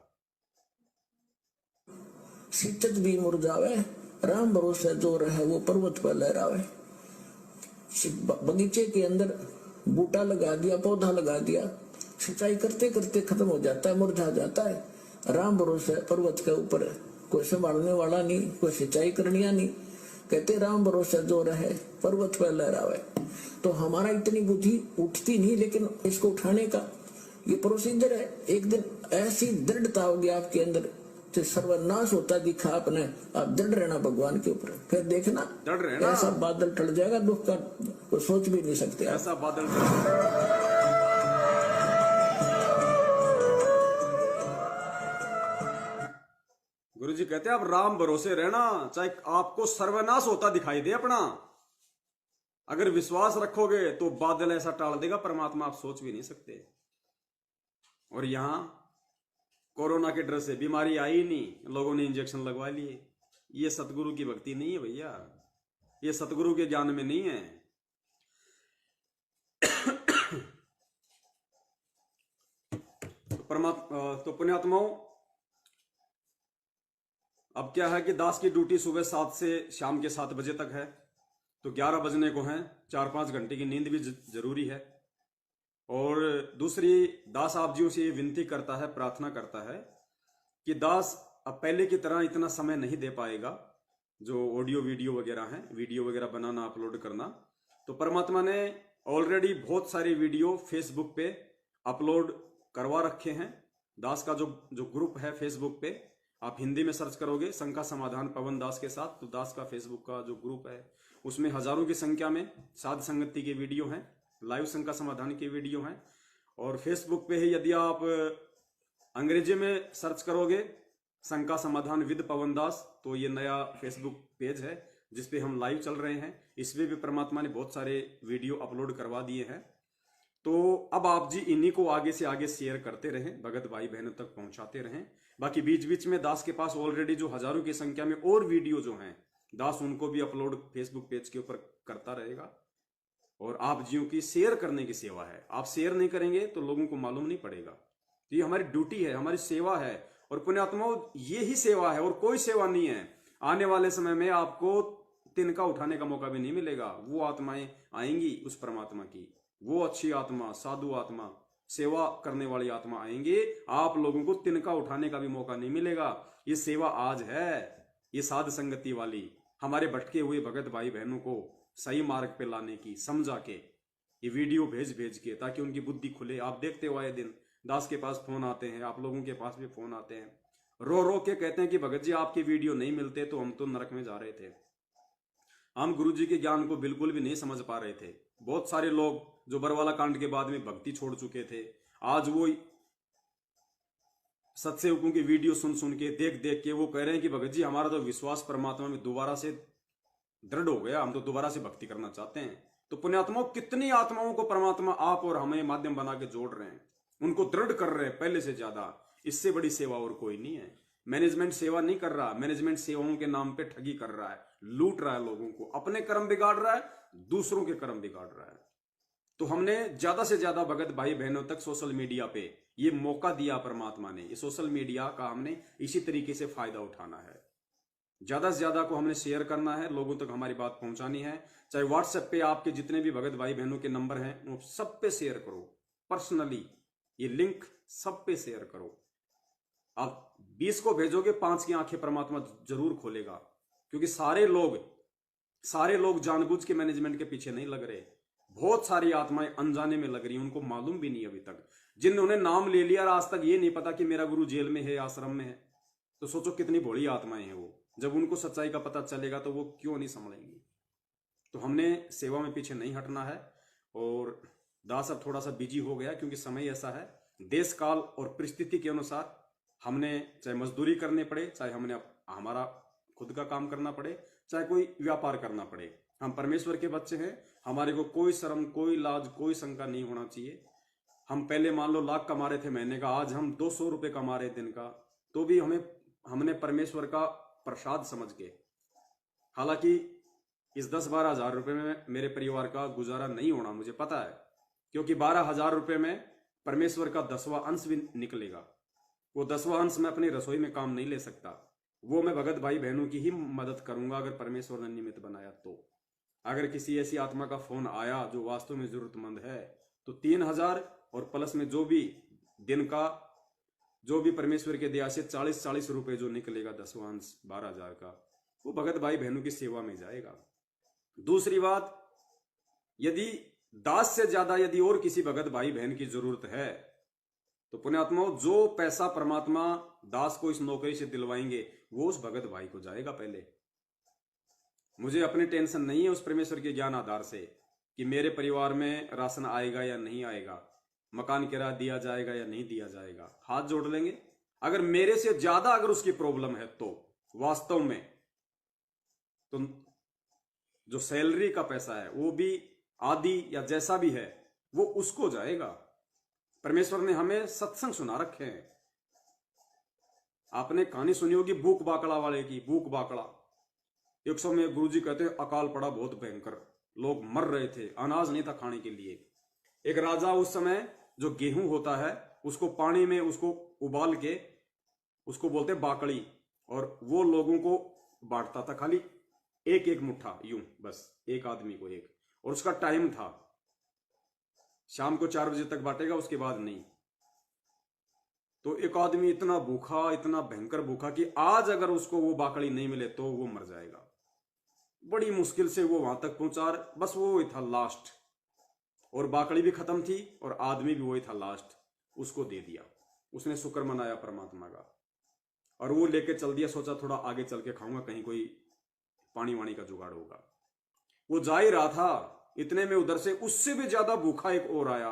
सिचत भी मुरझावे, राम भरोसे जो रहे वो पर्वत पर लहरावे। बगीचे के अंदर बूटा लगा दिया, पौधा लगा दिया, सिंचाई करते करते खत्म हो जाता है, मुरझा जाता है। राम भरोसे पर्वत के ऊपर है, कोई संभालने वाला नहीं, कोई सिंचाई करनिया नहीं। कहते राम भरोसे जो रहे पर्वत पर लहरावे। तो हमारा इतनी बुद्धि उठती नहीं, लेकिन इसको उठाने का ये प्रोसीजर है। एक दिन ऐसी दृढ़ता होगी आपके अंदर कि सर्वनाश होता दिखा आपने। आप दृढ़ रहना भगवान के ऊपर, फिर देखना दृढ़ रहना, ऐसा बादल टल जाएगा, दुख का वो सोच भी नहीं सकते। ऐसा बादल टल। गुरु जी कहते हैं आप राम भरोसे रहना, चाहे आपको सर्वनाश होता दिखाई दे अपना, अगर विश्वास रखोगे तो बादल ऐसा टाल देगा परमात्मा, आप सोच भी नहीं सकते। और यहां कोरोना के डर से बीमारी आई नहीं, लोगों ने इंजेक्शन लगवा लिए। ये सतगुरु की भक्ति नहीं है भैया, ये सतगुरु के ज्ञान में नहीं है। तो पुण्यात्माओं, अब क्या है कि दास की ड्यूटी सुबह 7 से शाम के 7 बजे तक है, तो 11 बजने को हैं, 4-5 घंटे की नींद भी जरूरी है। और दूसरी, दास आप जियों से ये विनती करता है, प्रार्थना करता है कि दास अब पहले की तरह इतना समय नहीं दे पाएगा, जो ऑडियो वीडियो वगैरह है, वीडियो वगैरह बनाना, अपलोड करना। तो परमात्मा ने ऑलरेडी बहुत सारे वीडियो फेसबुक पे अपलोड करवा रखे हैं। दास का जो ग्रुप है फेसबुक पे, आप हिंदी में सर्च करोगे शंका समाधान पवन दास के साथ, तो दास का फेसबुक का जो ग्रुप है उसमें हजारों की संख्या में साध संगति के वीडियो हैं, लाइव शंका समाधान के वीडियो हैं। और फेसबुक पे ही यदि आप अंग्रेजी में सर्च करोगे शंका समाधान विद पवन दास, तो ये नया फेसबुक पेज है जिसपे हम लाइव चल रहे हैं। इसमें भी परमात्मा ने बहुत सारे वीडियो अपलोड करवा दिए हैं। तो अब आप जी इन्हीं को आगे से आगे शेयर करते रहें, भगत भाई बहनों तक पहुंचाते रहें। बाकी बीच बीच में दास के पास ऑलरेडी जो हजारों की संख्या में और वीडियो जो हैं, दास उनको भी अपलोड फेसबुक पेज के ऊपर करता रहेगा। और आप जियों की शेयर करने की सेवा है, आप शेयर नहीं करेंगे तो लोगों को मालूम नहीं पड़ेगा। तो ये हमारी ड्यूटी है, हमारी सेवा है। और पुण्यात्माओं, ये ही सेवा है और कोई सेवा नहीं है। आने वाले समय में आपको तिनका उठाने का मौका भी नहीं मिलेगा। वो आत्माएं आएंगी उस परमात्मा की, वो अच्छी आत्मा, साधु आत्मा, सेवा करने वाली आत्मा आएंगे, आप लोगों को तिनका उठाने का भी मौका नहीं मिलेगा। ये सेवा आज है, ये साध संगति वाली, हमारे भटके हुए भगत भाई बहनों को सही मार्ग पे लाने की, समझा के ये वीडियो भेज के, ताकि उनकी बुद्धि खुले। आप देखते हो आए दिन दास के पास फोन आते हैं, आप लोगों के पास भी फोन आते हैं, रो रो के कहते हैं कि भगत जी आपके वीडियो नहीं मिलते तो हम तो नरक में जा रहे थे, हम गुरु जी के ज्ञान को बिल्कुल भी नहीं समझ पा रहे थे। बहुत सारे लोग जो बरवाला कांड के बाद में भक्ति छोड़ चुके थे, आज वो सत्सेवकों की वीडियो सुन के, देख के वो कह रहे हैं कि भगत जी हमारा तो विश्वास परमात्मा में दोबारा से दृढ़ हो गया, हम तो दोबारा से भक्ति करना चाहते हैं। तो पुण्यात्माओं, कितनी आत्माओं को परमात्मा आप और हमें माध्यम बना के जोड़ रहे हैं, उनको दृढ़ कर रहे हैं पहले से ज्यादा। इससे बड़ी सेवा और कोई नहीं है। मैनेजमेंट सेवा नहीं कर रहा, मैनेजमेंट सेवाओं के नाम पे ठगी कर रहा है, लूट रहा है लोगों को, अपने कर्म बिगाड़ रहा है, दूसरों के कर्म बिगाड़ रहा है। तो हमने ज्यादा से ज्यादा भगत भाई बहनों तक सोशल मीडिया पे ये मौका दिया परमात्मा ने, ये सोशल मीडिया का हमने इसी तरीके से फायदा उठाना है। ज्यादा से ज्यादा को हमने शेयर करना है, लोगों तक हमारी बात पहुंचानी है। चाहे व्हाट्सएप पे आपके जितने भी भगत भाई बहनों के नंबर हैं वो सब पे शेयर करो, पर्सनली ये लिंक सब पे शेयर करो। आप 20 को भेजोगे, 5 की आंखें परमात्मा जरूर खोलेगा, क्योंकि सारे लोग जानबूझ के मैनेजमेंट के पीछे नहीं लग रहे। बहुत सारी आत्माएं अनजाने में लग रही हैं, उनको मालूम भी नहीं अभी तक। जिन्होंने नाम ले लिया और आज तक ये नहीं पता कि मेरा गुरु जेल में है, आश्रम में है, तो सोचो कितनी भोली आत्माएं हैं वो। जब उनको सच्चाई का पता चलेगा तो वो क्यों नहीं संभलेंगी। तो हमने सेवा में पीछे नहीं हटना है। और दास अब थोड़ा सा बिजी हो गया, क्योंकि समय ऐसा है, देश काल और परिस्थिति के अनुसार हमने चाहे मजदूरी करने पड़े, चाहे हमने हमारा खुद का काम करना पड़े, चाहे कोई व्यापार करना पड़े, हम परमेश्वर के बच्चे हैं। हमारे को कोई शर्म, कोई लाज, कोई शंका नहीं होना चाहिए। हम पहले मान लो लाख कमा रहे थे महीने का, आज हम 200 रुपए कमा रहे दिन का, तो भी हमने परमेश्वर का प्रसाद समझ के, हालांकि इस 10-12 हजार रुपए में मेरे परिवार का गुजारा नहीं होना, मुझे पता है, क्योंकि 12,000 रुपए में परमेश्वर का 10वां अंश भी निकलेगा। वो 10वां अंश मैं अपनी रसोई में काम नहीं ले सकता, वो मैं भगत भाई बहनों की ही मदद करूंगा अगर परमेश्वर ने निमित्त बनाया तो। अगर किसी ऐसी आत्मा का फोन आया जो वास्तव में जरूरतमंद है, तो 3,000 और प्लस में जो भी दिन का, जो भी परमेश्वर के दया से 40-40 रुपए जो निकलेगा 10वां अंश 12,000 का, वो भगत भाई बहनों की सेवा में जाएगा। दूसरी बात, यदि दास से ज्यादा यदि और किसी भगत भाई बहन की जरूरत है, तो पुण्यात्माओं जो पैसा परमात्मा दास को इस नौकरी से दिलवाएंगे वो उस भगत भाई को जाएगा। पहले मुझे अपनी टेंशन नहीं है उस परमेश्वर के ज्ञान आधार से कि मेरे परिवार में राशन आएगा या नहीं आएगा, मकान किराया दिया जाएगा या नहीं दिया जाएगा। हाथ जोड़ लेंगे, अगर मेरे से ज्यादा अगर उसकी प्रॉब्लम है तो वास्तव में तो जो सैलरी का पैसा है वो भी आदि या जैसा भी है वो उसको जाएगा। परमेश्वर ने हमें सत्संग सुना रखे हैं। आपने कहानी सुनी होगी भूख बाकड़ा वाले की। भूख बाकड़ा, एक समय गुरुजी कहते हैं अकाल पड़ा बहुत भयंकर, लोग मर रहे थे, अनाज नहीं था खाने के लिए। एक राजा उस समय जो गेहूं होता है उसको पानी में उसको उबाल के उसको बोलते बाकड़ी, और वो लोगों को बांटता था, खाली एक एक मुट्ठा यूं, बस एक आदमी को एक, और उसका टाइम था, शाम को 4 बजे तक बांटेगा, उसके बाद नहीं। तो एक आदमी इतना भूखा, इतना भयंकर भूखा कि आज अगर उसको वो बाकड़ी नहीं मिले तो वो मर जाएगा। बड़ी मुश्किल से वो वहां तक पहुंचा, बस वो ही था लास्ट, और बाकड़ी भी खत्म थी और आदमी भी वही था लास्ट, उसको दे दिया। उसने शुक्र मनाया परमात्मा का और वो लेके चल दिया। सोचा थोड़ा आगे चल के खाऊंगा, कहीं कोई पानी वानी का जुगाड़ होगा। वो जा ही रहा था, इतने में उधर से उससे भी ज्यादा भूखा एक और आया।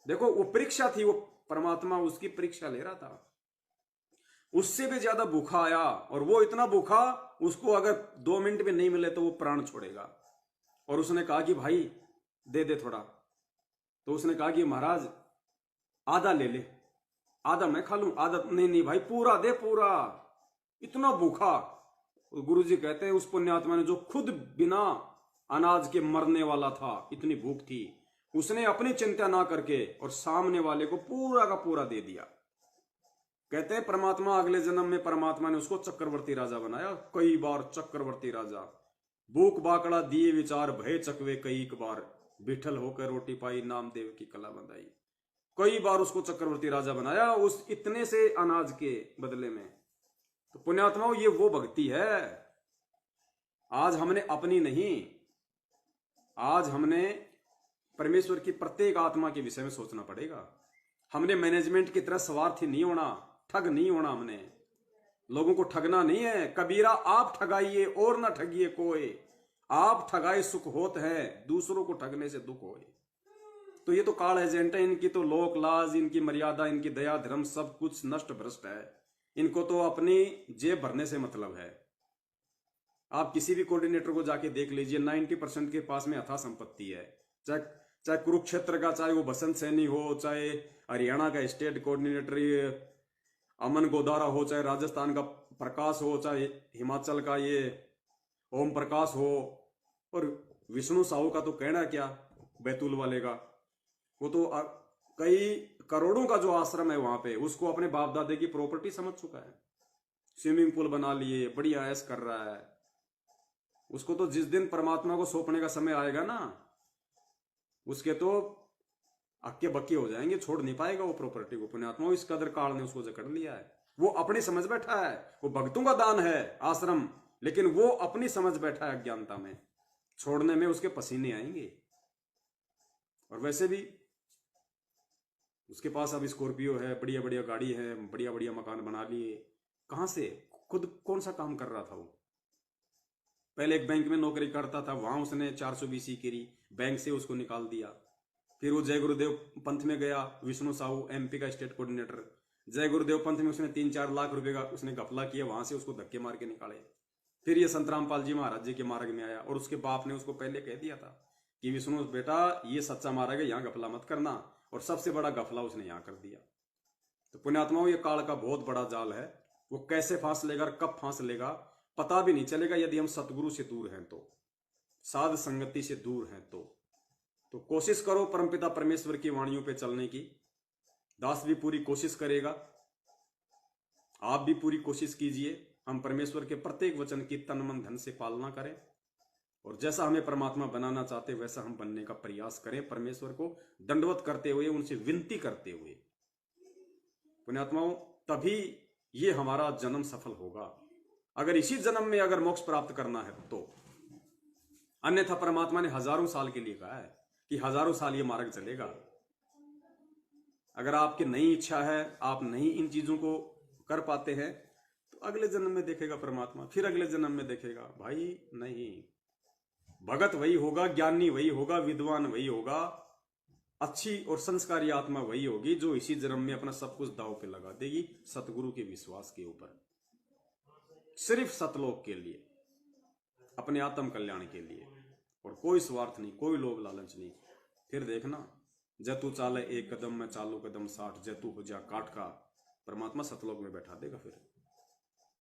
देखो वो परीक्षा थी, वो परमात्मा उसकी परीक्षा ले रहा था। उससे भी ज्यादा भूखा आया और वो इतना भूखा, उसको अगर 2 मिनट में नहीं मिले तो वो प्राण छोड़ेगा। और उसने कहा कि भाई दे दे थोड़ा। तो उसने कहा कि महाराज आधा ले ले, आधा मैं खा लूं, आधा नहीं नहीं भाई पूरा दे, पूरा। इतना भूखा। गुरुजी कहते हैं उस पुण्यात्मा ने जो खुद बिना अनाज के मरने वाला था, इतनी भूख थी, उसने अपनी चिंता ना करके और सामने वाले को पूरा का पूरा दे दिया। कहते हैं परमात्मा अगले जन्म में परमात्मा ने उसको चक्रवर्ती राजा बनाया। कई बार चक्रवर्ती राजा, भूख बाकड़ा दिए विचार भय चकवे कई बार, बिठल होकर रोटी पाई नामदेव की कला बंधाई। कई बार उसको चक्रवर्ती राजा बनाया उस इतने से अनाज के बदले में। तो पुण्यात्माओं ये वो भक्ति है। आज हमने अपनी नहीं, आज हमने परमेश्वर की प्रत्येक आत्मा के विषय में सोचना पड़ेगा। हमने मैनेजमेंट की तरह स्वार्थी नहीं होना, ठग नहीं होना। हमने लोगों को ठगना नहीं है। कबीरा आप ठगाइए और ना ठगिए कोई, आप ठगाए सुख होत है, दूसरों को ठगने से दुख होए। तो ये तो काल एजेंट है, इनकी तो लोक लाज, इनकी मर्यादा, इनकी दया धर्म सब कुछ नष्ट भ्रष्ट है। इनको तो अपनी जेब भरने से मतलब है। आप किसी भी कोऑर्डिनेटर को जाके देख लीजिए, 90% के पास में अथाह संपत्ति है। चाहे कुरुक्षेत्र का, चाहे वो बसंत सैनी हो, चाहे हरियाणा का स्टेट कोऑर्डिनेटर अमन गोदारा हो, चाहे राजस्थान का प्रकाश हो, चाहे हिमाचल का ये ओम प्रकाश हो, और विष्णु साहू का तो कहना क्या, बैतूल वाले का, वो तो कई करोड़ों का जो आश्रम है वहां पे, उसको अपने बाप दादे की प्रॉपर्टी समझ चुका है। स्विमिंग पूल बना लिए, बढ़िया ऐश कर रहा है। उसको तो जिस दिन परमात्मा को सौंपने का समय आएगा ना, उसके तो अक्के बक्के हो जाएंगे, छोड़ नहीं पाएगा वो प्रॉपर्टी को। पुण्यात्मा, इस कदर काल ने उसको जकड़ लिया है। वो अपनी समझ बैठा है, वो भक्तों का दान है आश्रम, लेकिन वो अपनी समझ बैठा है अज्ञानता में, छोड़ने में उसके पसीने आएंगे। और वैसे भी उसके पास अब स्कॉर्पियो है, बढ़िया बढ़िया गाड़ी है, बढ़िया बढ़िया मकान बना लिए। कहां से? खुद कौन सा काम कर रहा था वो? पहले एक बैंक में नौकरी करता था, वहां उसने 420 करी, बैंक से उसको निकाल दिया। फिर वो जय गुरुदेव पंथ में गया, विष्णु साहू एमपी का स्टेट कोऑर्डिनेटर। जय गुरुदेव पंथ में उसने 3-4 लाख रुपए का उसने घपला किया, वहां से उसको धक्के मार के निकाले। फिर ये संत रामपाल जी महाराज जी के मार्ग में आया, और उसके बाप ने उसको पहले कह दिया था कि विष्णु बेटा, ये सच्चा मार्ग है, यहाँ घपला मत करना, और सबसे बड़ा घपला उसने यहाँ कर दिया। तो पुण्यात्माओं, ये काल का बहुत बड़ा जाल है। वो कैसे फांस लेगा और कब फांस लेगा पता भी नहीं चलेगा, यदि हम सतगुरु से दूर हैं तो, साध संगति से दूर हैं तो कोशिश करो परमपिता परमेश्वर की वाणियों पे चलने की। दास भी पूरी कोशिश करेगा, आप भी पूरी कोशिश कीजिए, हम परमेश्वर के प्रत्येक वचन की तन मन धन से पालना करें, और जैसा हमें परमात्मा बनाना चाहते वैसा हम बनने का प्रयास करें, परमेश्वर को दंडवत करते हुए, उनसे विनती करते हुए। पुण्यात्माओं, तभी ये हमारा जन्म सफल होगा, अगर इसी जन्म में अगर मोक्ष प्राप्त करना है तो। अन्यथा परमात्मा ने हजारों साल के लिए कहा है कि हजारों साल ये मार्ग चलेगा। अगर आपकी नई इच्छा है, आप नहीं इन चीजों को कर पाते हैं, तो अगले जन्म में देखेगा परमात्मा, फिर अगले जन्म में देखेगा। भाई नहीं, भगत वही होगा, ज्ञानी वही होगा, विद्वान वही होगा, अच्छी और संस्कारी आत्मा वही होगी जो इसी जन्म में अपना सब कुछ दांव पे लगा देगी सतगुरु के विश्वास के ऊपर, सिर्फ सतलोक के लिए, अपने आत्म कल्याण के लिए, और कोई स्वार्थ नहीं, कोई लोभ लालच नहीं। फिर देखना, जैतू चाले 1 कदम, मैं चालू कदम 60, जैतू हो जा काट का, परमात्मा सतलोक में बैठा देगा फिर।